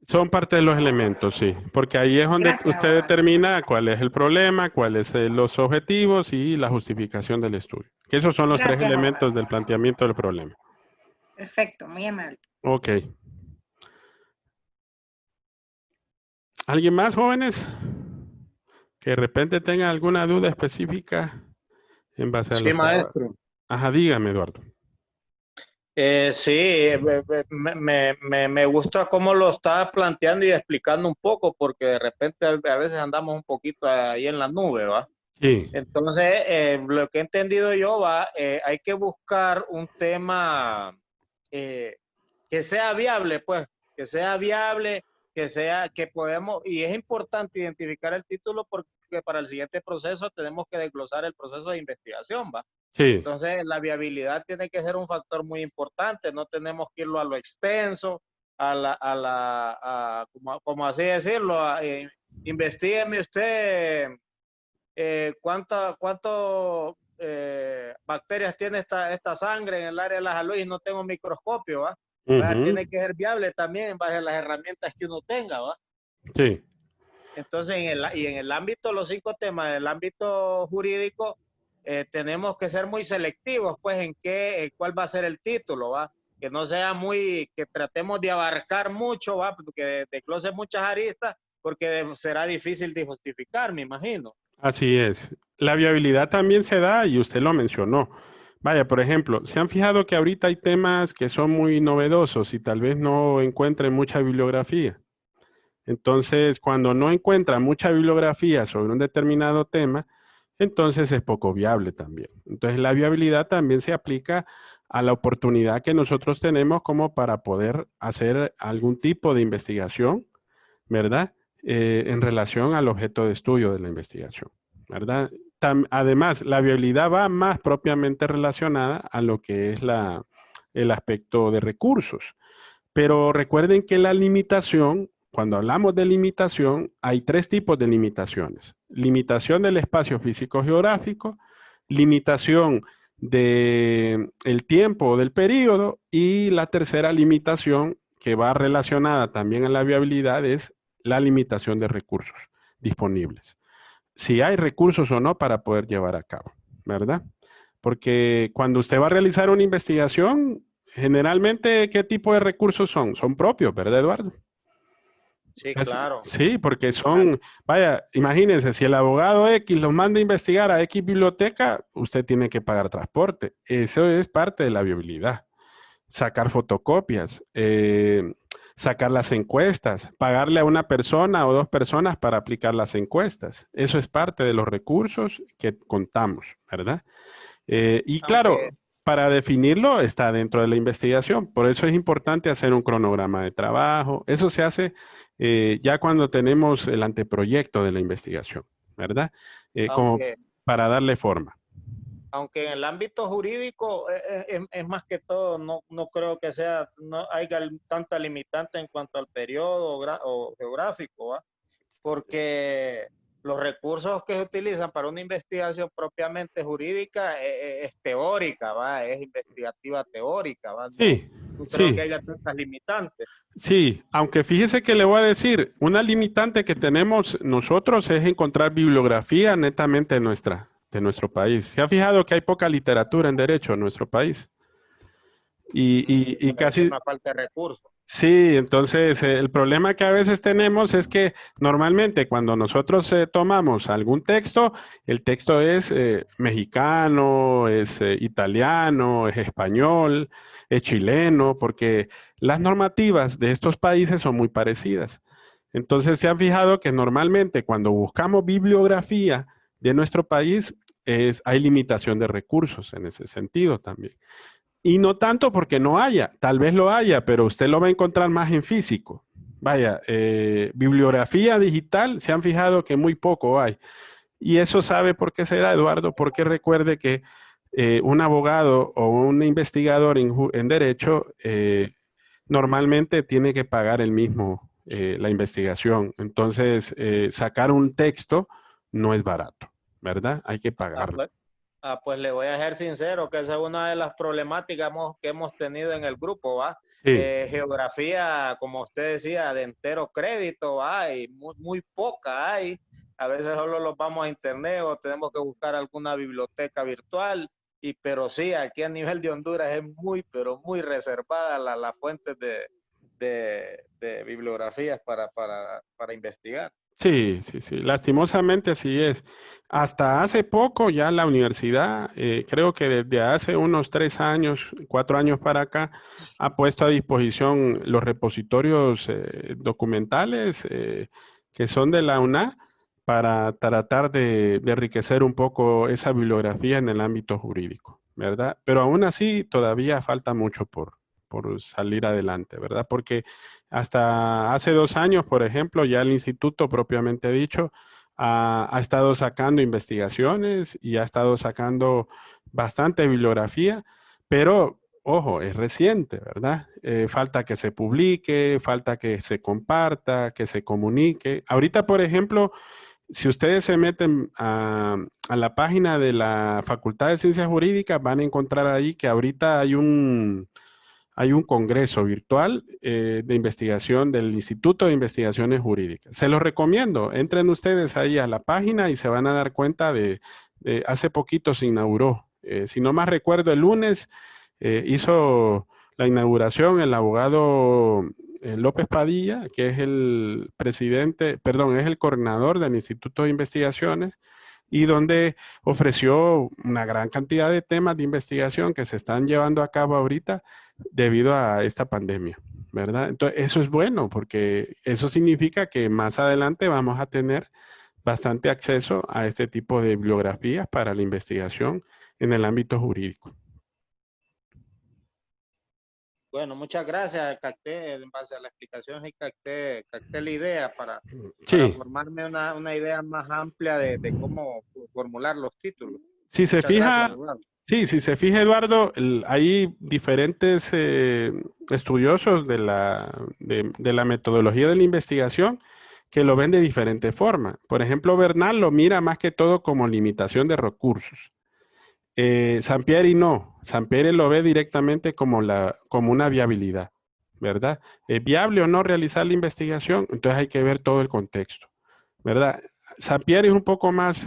Son parte de los elementos, sí, porque ahí es donde usted determina cuál es el problema, cuáles son los objetivos y la justificación del estudio. Que esos son los tres elementos del planteamiento del problema. Perfecto, muy amable. Ok. ¿Alguien más, jóvenes? Que de repente tenga alguna duda específica en base a los... Sí, maestro. Ajá, dígame, Eduardo. Sí, me gusta cómo lo está planteando y explicando un poco, porque de repente a veces andamos un poquito ahí en la nube, ¿va? Sí. Entonces, lo que he entendido yo, hay que buscar un tema que sea viable, pues, que sea viable, que podemos, y es importante identificar el título porque para el siguiente proceso tenemos que desglosar el proceso de investigación, ¿va? Sí. Entonces, la viabilidad tiene que ser un factor muy importante, no tenemos que irlo a lo extenso, como así decirlo, investígueme usted cuánto bacterias tiene esta sangre en el área de la salud y no tengo microscopio, ¿va? Tiene que ser viable también en base a las herramientas que uno tenga, ¿va? Sí. Entonces, en el ámbito, los 5 temas, en el ámbito jurídico, tenemos que ser muy selectivos, pues, en cuál va a ser el título, ¿va? Que no sea que tratemos de abarcar mucho, ¿va? Porque desglose muchas aristas, porque será difícil de justificar, me imagino. Así es. La viabilidad también se da, y usted lo mencionó, Vaya, por ejemplo, ¿se han fijado que ahorita hay temas que son muy novedosos y tal vez no encuentren mucha bibliografía? Entonces, cuando no encuentran mucha bibliografía sobre un determinado tema, entonces es poco viable también. Entonces, la viabilidad también se aplica a la oportunidad que nosotros tenemos como para poder hacer algún tipo de investigación, ¿verdad? En relación al objeto de estudio de la investigación, ¿verdad? Además, la viabilidad va más propiamente relacionada a lo que es el aspecto de recursos. Pero recuerden que la limitación, cuando hablamos de limitación, hay tres tipos de limitaciones. Limitación del espacio físico-geográfico, limitación del tiempo o del periodo, y la tercera limitación, que va relacionada también a la viabilidad, es la limitación de recursos disponibles. Si hay recursos o no para poder llevar a cabo, ¿verdad? Porque cuando usted va a realizar una investigación, generalmente, ¿qué tipo de recursos son? Son propios, ¿verdad, Eduardo? Sí, claro. Sí, porque son, vaya, imagínense, si el abogado X los manda a investigar a X biblioteca, usted tiene que pagar transporte. Eso es parte de la viabilidad. Sacar fotocopias, sacar las encuestas, pagarle a una persona o dos personas para aplicar las encuestas. Eso es parte de los recursos que contamos, ¿verdad? Y claro, Aunque, para definirlo está dentro de la investigación. Por eso es importante hacer un cronograma de trabajo. Eso se hace ya cuando tenemos el anteproyecto de la investigación, ¿verdad? Como aunque, para darle forma. aunque en el ámbito jurídico es más que todo, no creo que sea, no haya tanta limitante en cuanto al periodo o geográfico, ¿va? Porque los recursos que se utilizan para una investigación propiamente jurídica es teórica, ¿va? Es investigativa teórica, ¿va? Sí, No creo que sí. haya tantas limitantes. Sí, aunque fíjese que le voy a decir, una limitante que tenemos nosotros es encontrar bibliografía netamente de nuestro país. ¿Se ha fijado que hay poca literatura en derecho en nuestro país? Y Pero es casi, una falta de recursos. sí, entonces el problema que a veces tenemos es que normalmente cuando nosotros tomamos algún texto, el texto es mexicano, es italiano, es español, es chileno, porque las normativas de estos países son muy parecidas. Entonces se han fijado que normalmente cuando buscamos bibliografía de nuestro país, hay limitación de recursos en ese sentido también. Y no tanto porque no haya, tal vez lo haya, pero usted lo va a encontrar más en físico. Vaya, bibliografía digital, se han fijado que muy poco hay. Y eso sabe por qué será, Eduardo, porque recuerde que un abogado o un investigador en derecho normalmente tiene que pagar el mismo la investigación. Entonces, sacar un texto no es barato, ¿verdad? Hay que pagarlo. Pues le voy a ser sincero, que esa es una de las problemáticas que hemos tenido en el grupo, ¿va? Sí. Geografía, como usted decía, de entero crédito hay, muy poca hay. A veces solo los vamos a internet o tenemos que buscar alguna biblioteca virtual. Pero sí, aquí a nivel de Honduras es pero muy reservada la fuente de bibliografías para investigar. Sí, sí, sí. Lastimosamente así es. Hasta hace poco ya la universidad, creo que desde hace unos 3 años, 4 años para acá, ha puesto a disposición los repositorios documentales que son de la UNA para tratar de enriquecer un poco esa bibliografía en el ámbito jurídico, ¿verdad? Pero aún así todavía falta mucho por salir adelante, ¿verdad? Porque hasta hace 2 años, por ejemplo, ya el instituto propiamente dicho ha estado sacando investigaciones y ha estado sacando bastante bibliografía, pero ojo, es reciente, ¿verdad? Falta que se publique, falta que se comparta, que se comunique. Ahorita, por ejemplo, si ustedes se meten a la página de la Facultad de Ciencias Jurídicas, van a encontrar ahí que ahorita hay un congreso virtual de investigación del Instituto de Investigaciones Jurídicas. Se los recomiendo. Entren ustedes ahí a la página y se van a dar cuenta hace poquito se inauguró. Si no más recuerdo, el lunes hizo la inauguración el abogado López Padilla, que es el presidente, perdón, es el coordinador del Instituto de Investigaciones. y donde ofreció una gran cantidad de temas de investigación que se están llevando a cabo ahorita debido a esta pandemia, ¿verdad? Entonces, eso es bueno porque eso significa que más adelante vamos a tener bastante acceso a este tipo de bibliografías para la investigación en el ámbito jurídico. Bueno, muchas gracias. Capté, en base a la explicación, y capté la idea para Sí, formarme una idea más amplia de cómo formular los títulos. si se Muchas gracias, fija, abogado. sí, si se fija, Eduardo, hay diferentes estudiosos de la metodología de la investigación que lo ven de diferente forma. Por ejemplo, Bernal lo mira más que todo como limitación de recursos. Sampieri no. Sampieri lo ve directamente como una viabilidad, ¿verdad? ¿Es viable o no realizar la investigación? Entonces hay que ver todo el contexto, ¿verdad? Sampieri es un poco más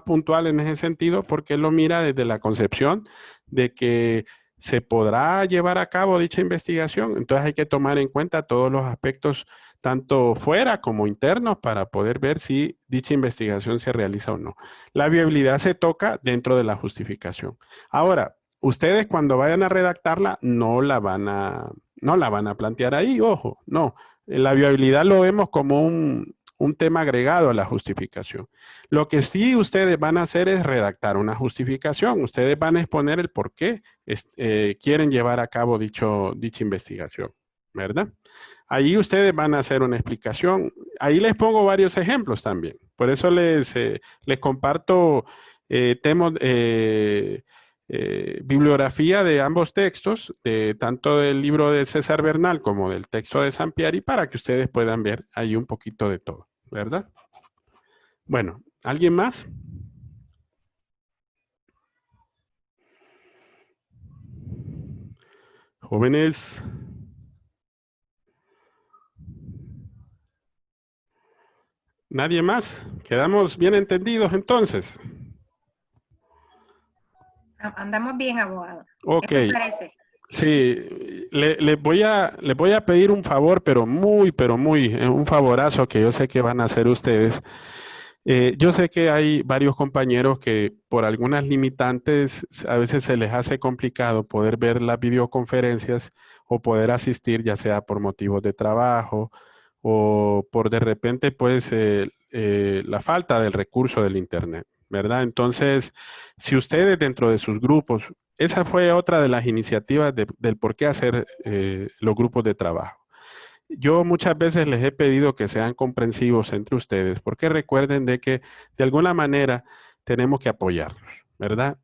puntual en ese sentido porque él lo mira desde la concepción de que se podrá llevar a cabo dicha investigación. Entonces hay que tomar en cuenta todos los aspectos, tanto fuera como internos, para poder ver si dicha investigación se realiza o no. La viabilidad se toca dentro de la justificación. Ahora, ustedes cuando vayan a redactarla no la van a plantear ahí, ojo, no. La viabilidad lo vemos como un tema agregado a la justificación. Lo que sí ustedes van a hacer es redactar una justificación. Ustedes van a exponer el por qué quieren llevar a cabo dicha investigación, ¿verdad? Ahí ustedes van a hacer una explicación. Ahí les pongo varios ejemplos también. Por eso les comparto bibliografía de ambos textos, tanto del libro de César Bernal como del texto de Sampieri, para que ustedes puedan ver ahí un poquito de todo, ¿verdad? Bueno, ¿alguien más? Jóvenes. ¿Nadie más? ¿Quedamos bien entendidos entonces? Andamos bien, abogado. Ok. Eso parece. Sí, les voy a pedir un favor, pero muy, un favorazo que yo sé que van a hacer ustedes. Yo sé que hay varios compañeros que por algunas limitantes a veces se les hace complicado poder ver las videoconferencias o poder asistir, ya sea por motivos de trabajo o por de repente pues la falta del recurso del Internet, ¿verdad? Entonces, si ustedes dentro de sus grupos, esa fue otra de las iniciativas del por qué hacer los grupos de trabajo. Yo muchas veces les he pedido que sean comprensivos entre ustedes, porque recuerden de que de alguna manera tenemos que apoyarlos, ¿verdad?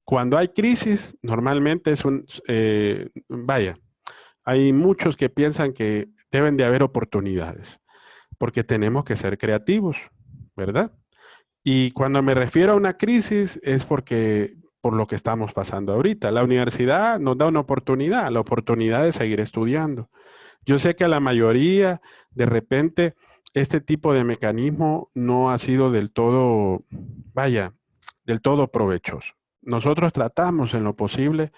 Cuando hay crisis, normalmente hay muchos que piensan que deben de haber oportunidades, porque tenemos que ser creativos, ¿verdad? Y cuando me refiero a una crisis es por lo que estamos pasando ahorita. La universidad nos da una oportunidad, la oportunidad de seguir estudiando. Yo sé que a la mayoría, de repente, este tipo de mecanismo no ha sido del todo provechoso. Nosotros tratamos en lo posible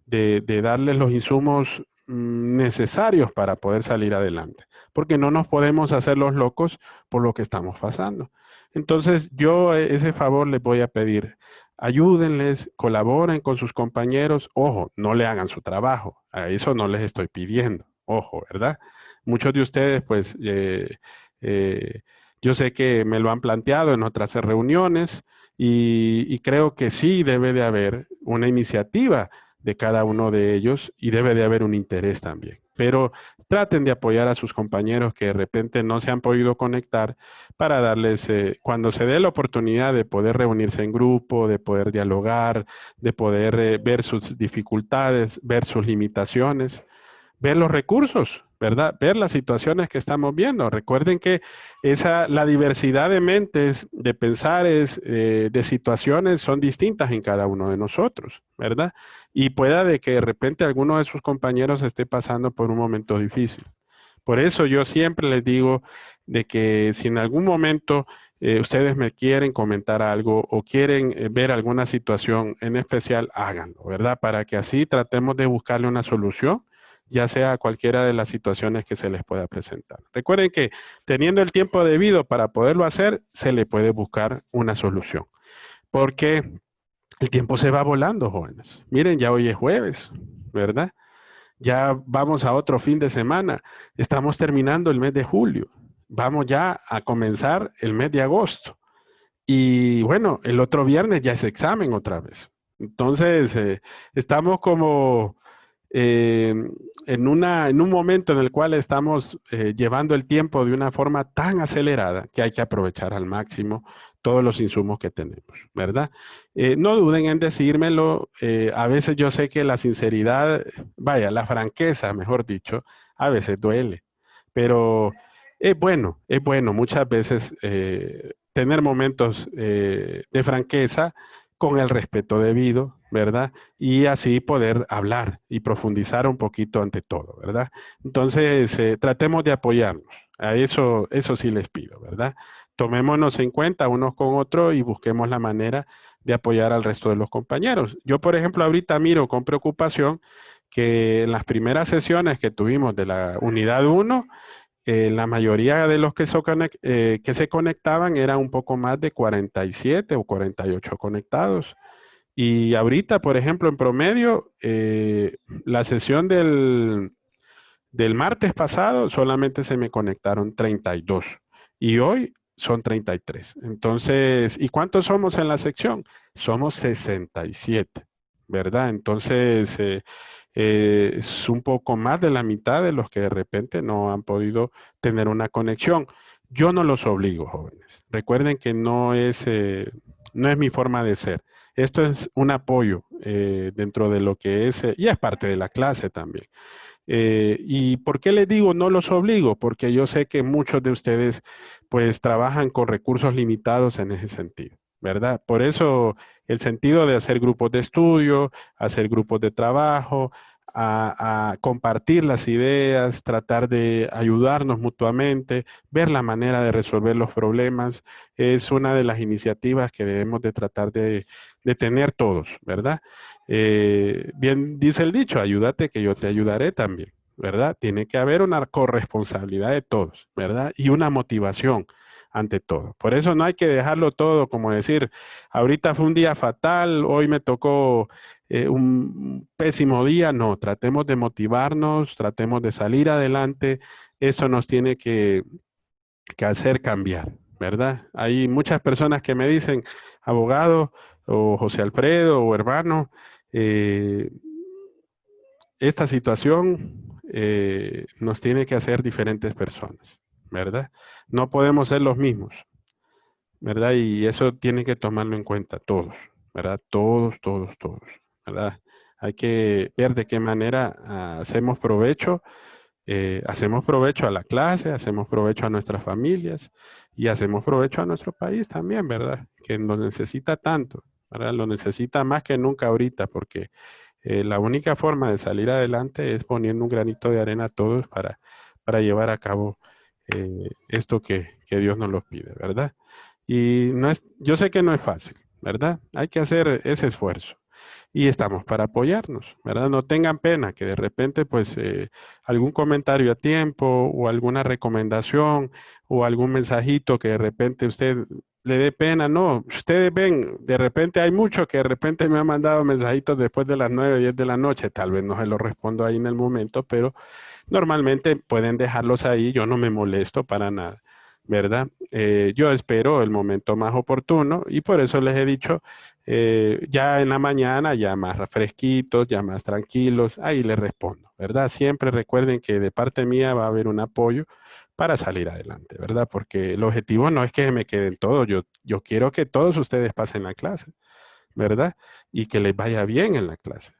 de darles los insumos necesarios para poder salir adelante, porque no nos podemos hacer los locos por lo que estamos pasando. Entonces, yo ese favor les voy a pedir. Ayúdenles, colaboren con sus compañeros. Ojo, no le hagan su trabajo. A eso no les estoy pidiendo. Ojo, ¿verdad? Muchos de ustedes, pues, yo sé que me lo han planteado en otras reuniones y creo que sí debe de haber una iniciativa de cada uno de ellos y debe de haber un interés también. Pero traten de apoyar a sus compañeros que de repente no se han podido conectar para darles, cuando se dé la oportunidad de poder reunirse en grupo, de poder dialogar, de poder ver sus dificultades, ver sus limitaciones, ver los recursos, ¿verdad? Ver las situaciones que estamos viendo. Recuerden que la diversidad de mentes, de pensares, de situaciones son distintas en cada uno de nosotros, ¿verdad? Y pueda de que de repente alguno de sus compañeros esté pasando por un momento difícil. Por eso yo siempre les digo de que si en algún momento ustedes me quieren comentar algo o quieren ver alguna situación en especial, háganlo, ¿verdad? Para que así tratemos de buscarle una solución ya sea cualquiera de las situaciones que se les pueda presentar. Recuerden que teniendo el tiempo debido para poderlo hacer, se le puede buscar una solución. Porque el tiempo se va volando, jóvenes. Miren, ya hoy es jueves, ¿verdad? Ya vamos a otro fin de semana. Estamos terminando el mes de julio. Vamos ya a comenzar el mes de agosto. Y bueno, el otro viernes ya es examen otra vez. Entonces, estamos como en un momento en el cual estamos llevando el tiempo de una forma tan acelerada que hay que aprovechar al máximo todos los insumos que tenemos, ¿verdad? No duden en decírmelo. A veces yo sé que la sinceridad, vaya, la franqueza, mejor dicho, a veces duele, pero es bueno muchas veces tener momentos de franqueza con el respeto debido, ¿verdad? Y así poder hablar y profundizar un poquito ante todo, ¿verdad? Entonces, tratemos de apoyarnos. A eso sí les pido, ¿verdad? Tomémonos en cuenta unos con otros y busquemos la manera de apoyar al resto de los compañeros. Yo, por ejemplo, ahorita miro con preocupación que en las primeras sesiones que tuvimos de la unidad 1, la mayoría de los que se conectaban eran un poco más de 47 o 48 conectados. Y ahorita, por ejemplo, en promedio, la sesión del martes pasado solamente se me conectaron 32 y hoy son 33. Entonces, ¿y cuántos somos en la sección? Somos 67, ¿verdad? Entonces, es un poco más de la mitad de los que de repente no han podido tener una conexión. Yo no los obligo, jóvenes. Recuerden que no es mi forma de ser. Esto es un apoyo dentro de lo que es, y es parte de la clase también. ¿Y por qué les digo no los obligo? Porque yo sé que muchos de ustedes pues trabajan con recursos limitados en ese sentido, ¿verdad? Por eso el sentido de hacer grupos de estudio, hacer grupos de trabajo, a compartir las ideas, tratar de ayudarnos mutuamente, ver la manera de resolver los problemas, es una de las iniciativas que debemos de tratar de tener todos, ¿verdad? Bien dice el dicho, ayúdate que yo te ayudaré también, ¿verdad? Tiene que haber una corresponsabilidad de todos, ¿verdad? Y una motivación ante todo. Por eso no hay que dejarlo todo como decir, ahorita fue un día fatal, hoy me tocó un pésimo día. No, tratemos de motivarnos, tratemos de salir adelante. Eso nos tiene que hacer cambiar, ¿verdad? Hay muchas personas que me dicen, abogado o José Alfredo o hermano, esta situación nos tiene que hacer diferentes personas, ¿verdad? No podemos ser los mismos, ¿verdad? Y eso tiene que tomarlo en cuenta todos, ¿verdad? Todos, ¿verdad? Hay que ver de qué manera hacemos provecho a la clase, hacemos provecho a nuestras familias y hacemos provecho a nuestro país también, ¿verdad? Que lo necesita tanto, ¿verdad? Lo necesita más que nunca ahorita, porque la única forma de salir adelante es poniendo un granito de arena a todos para llevar a cabo esto que Dios nos lo pide, ¿verdad? Y yo sé que no es fácil, ¿verdad? Hay que hacer ese esfuerzo. Y estamos para apoyarnos, ¿verdad? No tengan pena que de repente, pues, algún comentario a tiempo o alguna recomendación o algún mensajito que de repente usted le dé pena. No, ustedes ven, de repente hay muchos que de repente me han mandado mensajitos después de las 9, 10 de la noche. Tal vez no se los respondo ahí en el momento, pero normalmente pueden dejarlos ahí. Yo no me molesto para nada, ¿verdad? Yo espero el momento más oportuno y por eso les he dicho, ya en la mañana, ya más fresquitos, ya más tranquilos, ahí les respondo, ¿verdad? Siempre recuerden que de parte mía va a haber un apoyo para salir adelante, ¿verdad? Porque el objetivo no es que me queden todos, yo quiero que todos ustedes pasen la clase, ¿verdad? Y que les vaya bien en la clase.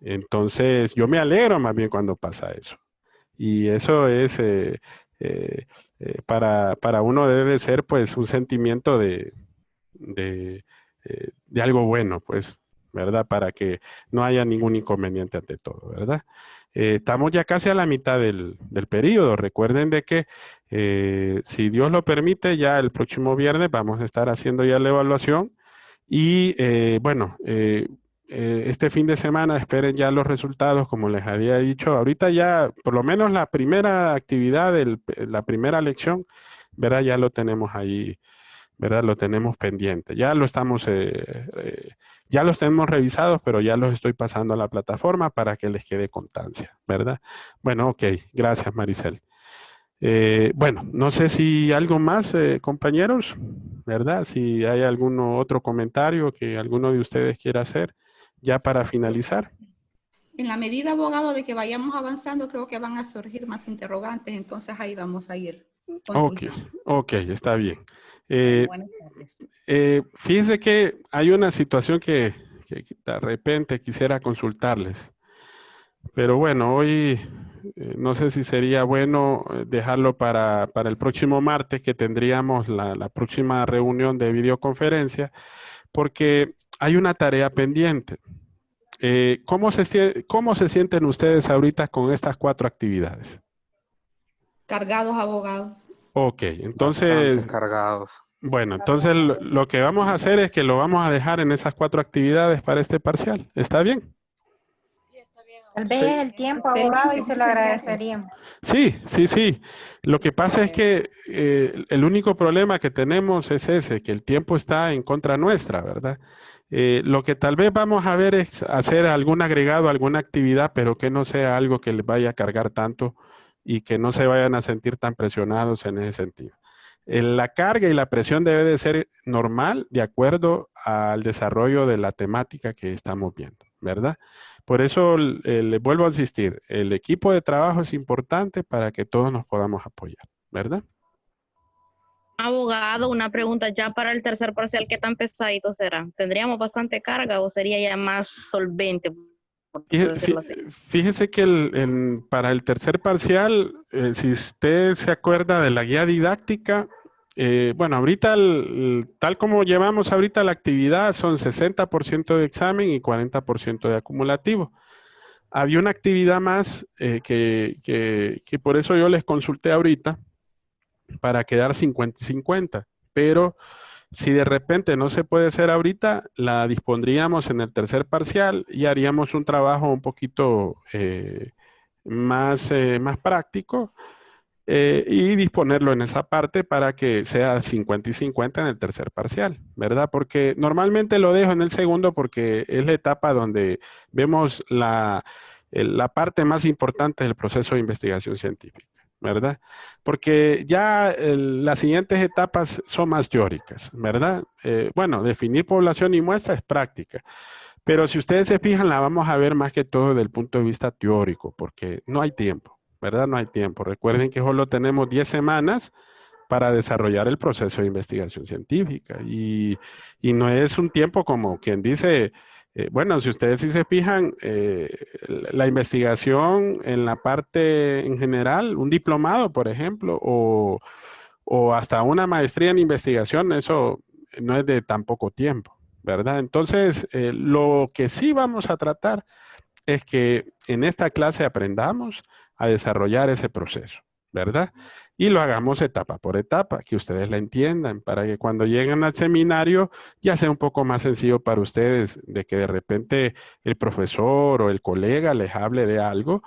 Entonces, yo me alegro más bien cuando pasa eso. Y eso es, para uno debe ser pues un sentimiento de, de algo bueno, pues, ¿verdad? Para que no haya ningún inconveniente ante todo, ¿verdad? Estamos ya casi a la mitad del periodo. Recuerden de que si Dios lo permite, ya el próximo viernes vamos a estar haciendo ya la evaluación y bueno, este fin de semana esperen ya los resultados, como les había dicho. Ahorita ya, por lo menos la primera actividad, la primera lección, ¿verdad? Ya lo tenemos ahí, ¿verdad? Lo tenemos pendiente. Ya lo estamos, ya los tenemos revisados, pero ya los estoy pasando a la plataforma para que les quede constancia, ¿verdad? Bueno, ok. Gracias, Maricel. Bueno, no sé si algo más, compañeros, ¿verdad? Si hay algún otro comentario que alguno de ustedes quiera hacer, ya para finalizar. En la medida, abogado, de que vayamos avanzando, creo que van a surgir más interrogantes, entonces ahí vamos a ir consultando. Ok, está bien. Buenas tardes. Fíjense que hay una situación que de repente quisiera consultarles, pero bueno, hoy no sé si sería bueno dejarlo para el próximo martes, que tendríamos la próxima reunión de videoconferencia, porque hay una tarea pendiente. ¿Cómo se sienten ustedes ahorita con estas 4 actividades? Cargados, abogado. Ok, entonces, Bastante cargados. bueno, entonces lo que vamos a hacer es que lo vamos a dejar en esas 4 actividades para este parcial. ¿Está bien? Tal vez es el tiempo, abogado, y se lo agradeceríamos. Sí. Lo que pasa es que el único problema que tenemos es ese, que el tiempo está en contra nuestra, ¿verdad? Lo que tal vez vamos a ver es hacer algún agregado, alguna actividad, pero que no sea algo que les vaya a cargar tanto y que no se vayan a sentir tan presionados en ese sentido. La carga y la presión debe de ser normal de acuerdo al desarrollo de la temática que estamos viendo, ¿verdad? Por eso le vuelvo a insistir, el equipo de trabajo es importante para que todos nos podamos apoyar, ¿verdad? Abogado, una pregunta ya para el tercer parcial, ¿qué tan pesadito será? ¿Tendríamos bastante carga o sería ya más solvente? Fíjese que para el tercer parcial, si usted se acuerda de la guía didáctica, bueno, ahorita tal como llevamos ahorita la actividad son 60% de examen y 40% de acumulativo. Había una actividad más que por eso yo les consulté ahorita para quedar 50 y 50, pero si de repente no se puede hacer ahorita, la dispondríamos en el tercer parcial y haríamos un trabajo un poquito más práctico y disponerlo en esa parte para que sea 50 y 50 en el tercer parcial, ¿verdad? Porque normalmente lo dejo en el segundo porque es la etapa donde vemos la parte más importante del proceso de investigación científica, ¿verdad? Porque ya las siguientes etapas son más teóricas, ¿verdad? Bueno, definir población y muestra es práctica. Pero si ustedes se fijan, la vamos a ver más que todo desde el punto de vista teórico, porque no hay tiempo, ¿verdad? No hay tiempo. Recuerden que solo tenemos 10 semanas para desarrollar el proceso de investigación científica. Y no es un tiempo como quien dice, bueno, si ustedes sí se fijan, la investigación en la parte en general, un diplomado, por ejemplo, o hasta una maestría en investigación, eso no es de tan poco tiempo, ¿verdad? Entonces, lo que sí vamos a tratar es que en esta clase aprendamos a desarrollar ese proceso, ¿verdad? Y lo hagamos etapa por etapa, que ustedes la entiendan, para que cuando lleguen al seminario ya sea un poco más sencillo para ustedes, de que de repente el profesor o el colega les hable de algo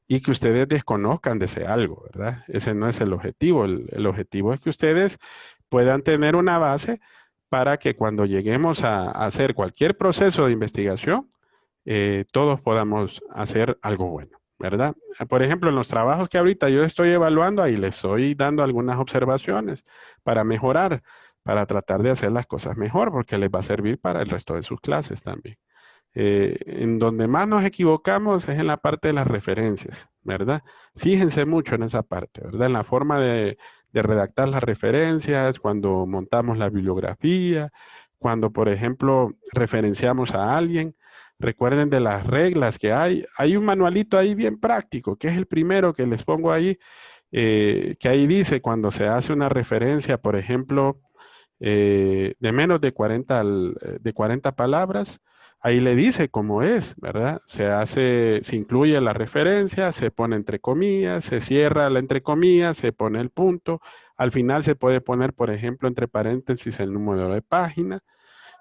y que ustedes desconozcan de ese algo, ¿verdad? Ese no es el objetivo. El objetivo es que ustedes puedan tener una base para que cuando lleguemos a hacer cualquier proceso de investigación, todos podamos hacer algo bueno, ¿verdad? Por ejemplo, en los trabajos que ahorita yo estoy evaluando, ahí les estoy dando algunas observaciones para mejorar, para tratar de hacer las cosas mejor, porque les va a servir para el resto de sus clases también. En donde más nos equivocamos es en la parte de las referencias, ¿verdad? Fíjense mucho en esa parte, ¿verdad? En la forma de redactar las referencias, cuando montamos la bibliografía, cuando, por ejemplo, referenciamos a alguien. Recuerden de las reglas que hay. Hay un manualito ahí bien práctico, que es el primero que les pongo ahí, que ahí dice cuando se hace una referencia, por ejemplo, de menos de 40 palabras, ahí le dice cómo es, ¿verdad? Se incluye la referencia, se pone entre comillas, se cierra la entre comillas, se pone el punto. Al final se puede poner, por ejemplo, entre paréntesis el número de página.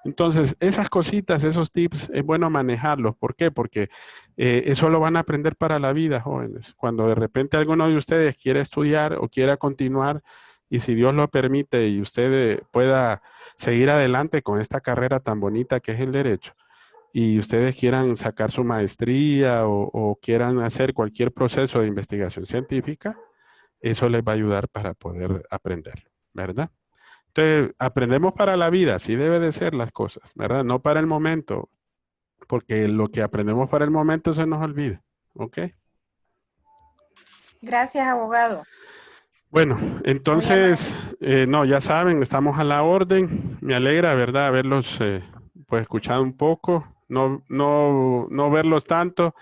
Entonces, esas cositas, esos tips, es bueno manejarlos. ¿Por qué? Porque eso lo van a aprender para la vida, jóvenes. Cuando de repente alguno de ustedes quiere estudiar o quiera continuar, y si Dios lo permite y usted pueda seguir adelante con esta carrera tan bonita que es el derecho, y ustedes quieran sacar su maestría o quieran hacer cualquier proceso de investigación científica, eso les va a ayudar para poder aprender, ¿verdad? Entonces, aprendemos para la vida, así debe de ser las cosas, ¿verdad? No para el momento, porque lo que aprendemos para el momento se nos olvida, ¿ok? Gracias, abogado. Bueno, Muy entonces, no, ya saben, estamos a la orden. Me alegra, ¿verdad?, haberlos pues escuchado un poco, no verlos tanto.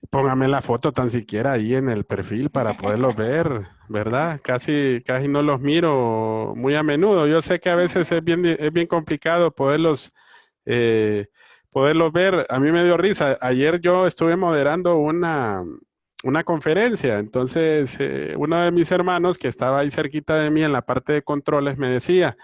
Póngame la foto tan siquiera ahí en el perfil para poderlos ver, ¿verdad? Casi no los miro muy a menudo. Yo sé que a veces es bien complicado eh, poderlos ver. A mí me dio risa. Ayer yo estuve moderando una conferencia. Entonces, uno de mis hermanos que estaba ahí cerquita de mí en la parte de controles me decía,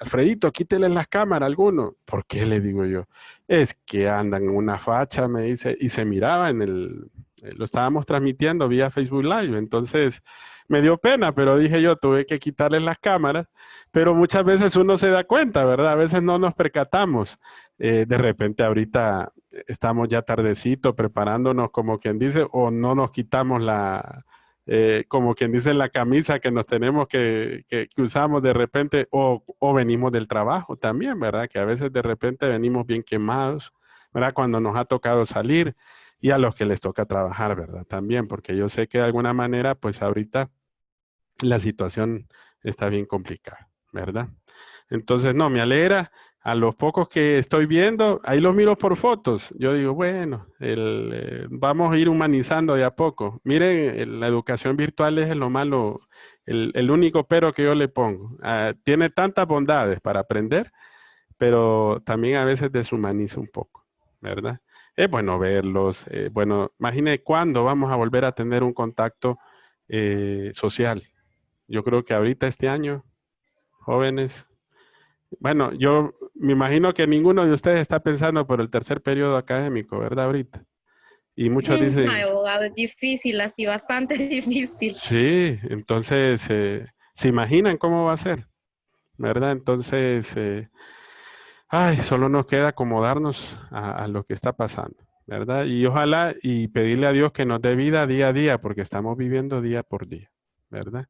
Alfredito, quítele las cámaras a alguno. ¿Por qué? Le digo yo. Es que andan en una facha, me dice, y se miraba lo estábamos transmitiendo vía Facebook Live. Entonces, me dio pena, pero dije yo, tuve que quitarles las cámaras, pero muchas veces uno se da cuenta, ¿verdad? A veces no nos percatamos. De repente ahorita estamos ya tardecito preparándonos, como quien dice, o no nos quitamos como quien dice, la camisa que nos tenemos que usamos de repente, o venimos del trabajo también, ¿verdad? Que a veces de repente venimos bien quemados, ¿verdad? Cuando nos ha tocado salir, y a los que les toca trabajar, ¿verdad? También, porque yo sé que de alguna manera, pues ahorita la situación está bien complicada, ¿verdad? Entonces, no, me alegra. A los pocos que estoy viendo, ahí los miro por fotos. Yo digo, bueno, vamos a ir humanizando de a poco. Miren, la educación virtual es lo malo, el único pero que yo le pongo. Tiene tantas bondades para aprender, pero también a veces deshumaniza un poco, ¿verdad? Es bueno verlos. Bueno, imagine cuándo vamos a volver a tener un contacto social. Yo creo que ahorita este año, jóvenes. Bueno, yo me imagino que ninguno de ustedes está pensando por el tercer periodo académico, ¿verdad? Ahorita. Y muchos Ay, dicen, abogado, es difícil, así bastante difícil. sí, entonces, ¿se imaginan cómo va a ser? ¿Verdad? Entonces, ay, solo nos queda acomodarnos a lo que está pasando, ¿verdad? Y ojalá y pedirle a Dios que nos dé vida día a día, porque estamos viviendo día por día, ¿verdad?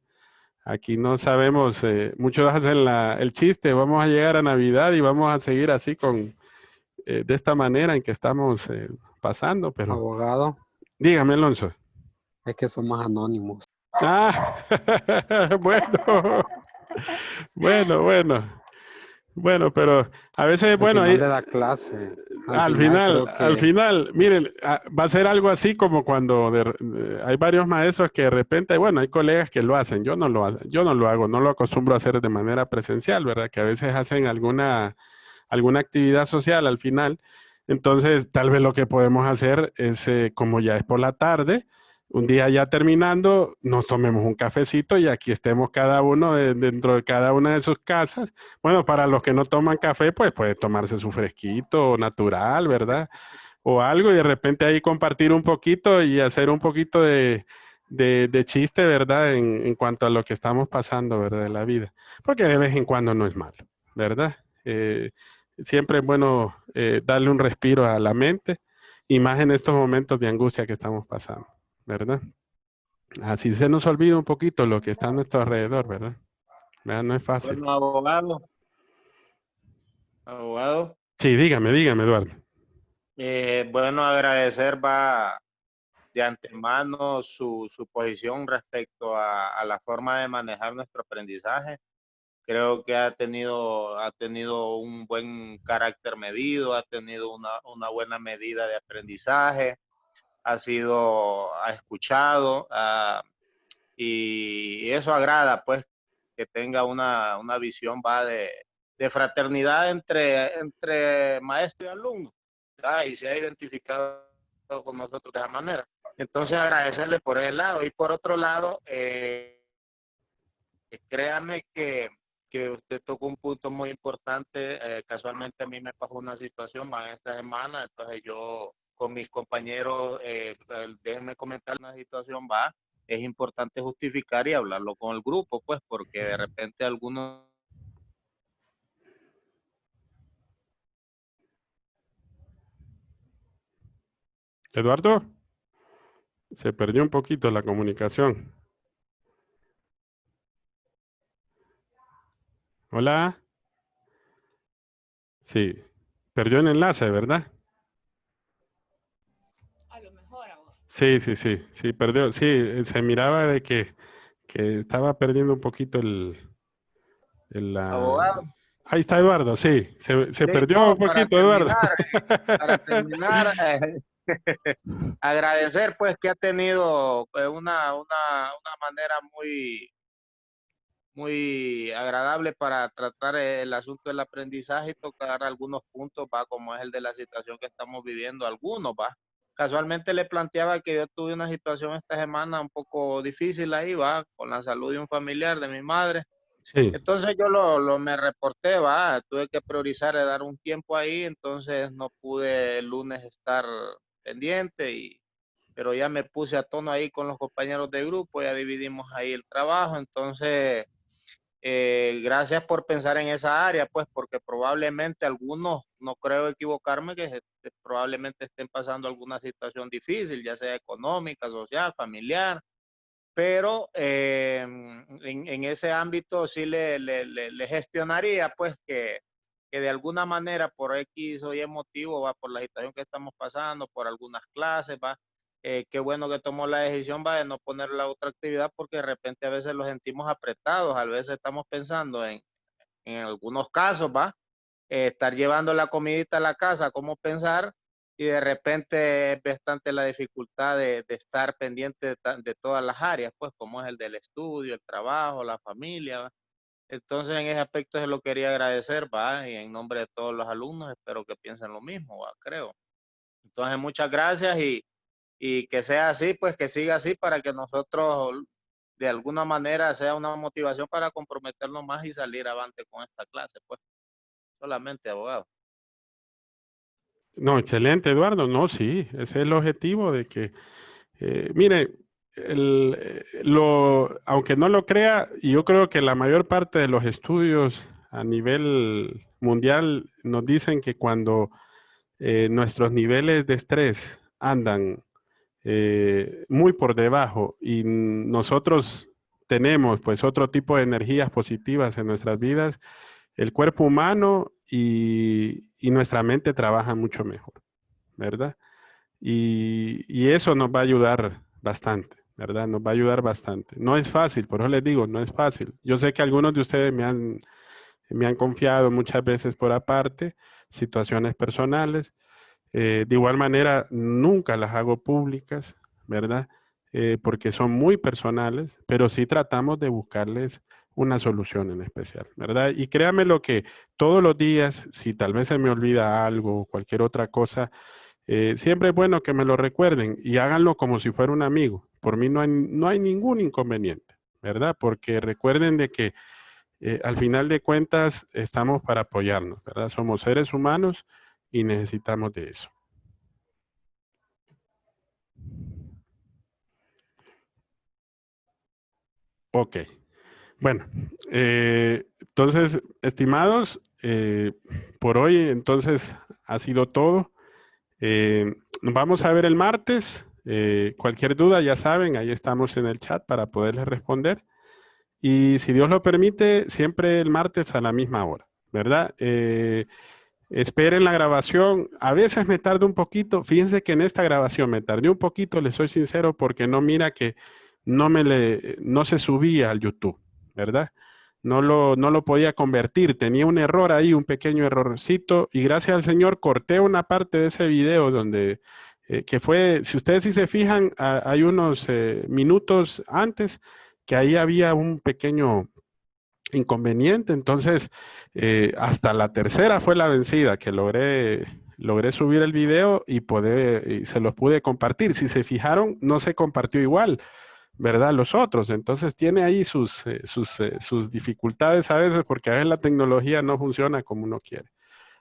Aquí no sabemos, muchos hacen el chiste, vamos a llegar a Navidad y vamos a seguir así de esta manera en que estamos pasando, pero Abogado, dígame, Alonso. es que somos anónimos. Ah, bueno, bueno. Bueno, pero a veces, Al bueno, final de la clase, al creo que final, miren, va a ser algo así como cuando hay varios maestros que de repente, bueno, hay colegas que lo hacen, yo no lo hago, no lo acostumbro a hacer de manera presencial, ¿verdad? Que a veces hacen alguna actividad social al final. Entonces, tal vez lo que podemos hacer es, como ya es por la tarde, un día ya terminando, nos tomemos un cafecito y aquí estemos cada uno dentro de cada una de sus casas. Bueno, para los que no toman café, pues puede tomarse su fresquito natural, ¿verdad? O algo y de repente ahí compartir un poquito y hacer un poquito de chiste, ¿verdad? En cuanto a lo que estamos pasando, ¿verdad? De la vida. Porque de vez en cuando no es malo, ¿verdad? Siempre es bueno darle un respiro a la mente y más en estos momentos de angustia que estamos pasando, ¿verdad? Así se nos olvida un poquito lo que está a nuestro alrededor, ¿verdad? ¿Verdad? No es fácil. Bueno, abogado, Sí, dígame, Eduardo. bueno, agradecer va de antemano su posición respecto a la forma de manejar nuestro aprendizaje. Creo que ha tenido un buen carácter medido, ha tenido una buena medida de aprendizaje, ha escuchado, y eso agrada, pues, que tenga una visión va de fraternidad entre maestro y alumno, ¿verdad? Y se ha identificado con nosotros de esa manera. Entonces, agradecerle por ese lado. Y por otro lado, créanme que que usted tocó un punto muy importante. Casualmente a mí me pasó una situación más esta semana, entonces yo con mis compañeros, déjenme comentar una situación, va, es importante justificar y hablarlo con el grupo, pues, porque de repente algunos... Eduardo, se perdió un poquito la comunicación. Hola. Sí, perdió el enlace, ¿verdad? A lo mejor ahora. Sí, perdió. Sí, se miraba de que estaba perdiendo un poquito Abogado, Ahí está Eduardo, sí, se sí, perdió no, un poquito, Eduardo. para terminar, agradecer pues que ha tenido una manera muy agradable para tratar el asunto del aprendizaje y tocar algunos puntos, va, como es el de la situación que estamos viviendo, algunos, va. Casualmente le planteaba que yo tuve una situación esta semana un poco difícil ahí, va, con la salud de un familiar de mi madre. Sí, Entonces yo me reporté, va, tuve que priorizar y dar un tiempo ahí, entonces no pude el lunes estar pendiente pero ya me puse a tono ahí con los compañeros de grupo, ya dividimos ahí el trabajo, entonces gracias por pensar en esa área, pues porque probablemente algunos, no creo equivocarme, probablemente estén pasando alguna situación difícil, ya sea económica, social, familiar, pero en ese ámbito sí le gestionaría, pues que de alguna manera por X o Y motivo, va, por la situación que estamos pasando, por algunas clases, va, qué bueno que tomó la decisión, va, de no poner la otra actividad, porque de repente a veces los sentimos apretados, a veces estamos pensando en algunos casos, va, estar llevando la comidita a la casa, cómo pensar, y de repente es bastante la dificultad de estar pendiente de todas las áreas, pues como es el del estudio, el trabajo, la familia, ¿va? Entonces en ese aspecto se lo quería agradecer, va, y en nombre de todos los alumnos espero que piensen lo mismo, va, creo. Entonces muchas gracias y que sea así, pues que siga así para que nosotros de alguna manera sea una motivación para comprometernos más y salir avante con esta clase, pues solamente, abogado. no, excelente, Eduardo. No, sí, ese es el objetivo de que, mire, aunque no lo crea, yo creo que la mayor parte de los estudios a nivel mundial nos dicen que cuando nuestros niveles de estrés andan muy por debajo y nosotros tenemos pues otro tipo de energías positivas en nuestras vidas, el cuerpo humano y nuestra mente trabajan mucho mejor, ¿verdad? Y eso nos va a ayudar bastante, ¿verdad? Nos va a ayudar bastante. No es fácil, por eso les digo, no es fácil. Yo sé que algunos de ustedes me han confiado muchas veces por aparte situaciones personales. De igual manera, nunca las hago públicas, ¿verdad? Porque son muy personales, pero sí tratamos de buscarles una solución en especial, ¿verdad? Y créanme lo que todos los días, si tal vez se me olvida algo o cualquier otra cosa, siempre es bueno que me lo recuerden y háganlo como si fuera un amigo. Por mí no hay ningún inconveniente, ¿verdad? Porque recuerden de que al final de cuentas estamos para apoyarnos, ¿verdad? Somos seres humanos y necesitamos de eso. Ok. Bueno, entonces, estimados, por hoy entonces ha sido todo. Nos vamos a ver el martes. Cualquier duda, ya saben, ahí estamos en el chat para poderles responder. Y si Dios lo permite, siempre el martes a la misma hora, ¿verdad? Esperen la grabación. A veces me tardo un poquito. Fíjense que en esta grabación me tardé un poquito, les soy sincero, porque no mira que no se subía al YouTube, ¿verdad? No lo podía convertir. Tenía un error ahí, un pequeño errorcito. Y gracias al Señor corté una parte de ese video donde, que fue, si ustedes sí se fijan, hay unos minutos antes que ahí había un pequeño inconveniente. Entonces, hasta la tercera fue la vencida, que logré subir el video y se los pude compartir. Si se fijaron, no se compartió igual, ¿verdad? Los otros. Entonces tiene ahí sus dificultades a veces porque a veces la tecnología no funciona como uno quiere,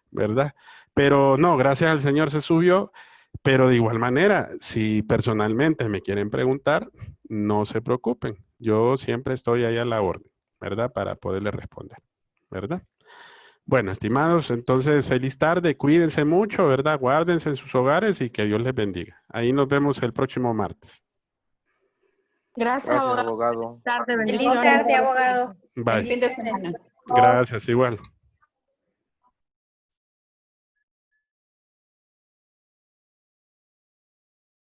¿verdad? Pero no, gracias al Señor se subió, pero de igual manera, si personalmente me quieren preguntar, no se preocupen. Yo siempre estoy ahí a la orden, ¿verdad? Para poderle responder, ¿verdad? Bueno, estimados, entonces feliz tarde, cuídense mucho, ¿verdad? Guárdense en sus hogares y que Dios les bendiga. Ahí nos vemos el próximo martes. Gracias, Gracias, abogado. abogado. Feliz tarde, Feliz bendiciones. tarde, abogado. Bye. Fin de semana. Gracias, igual.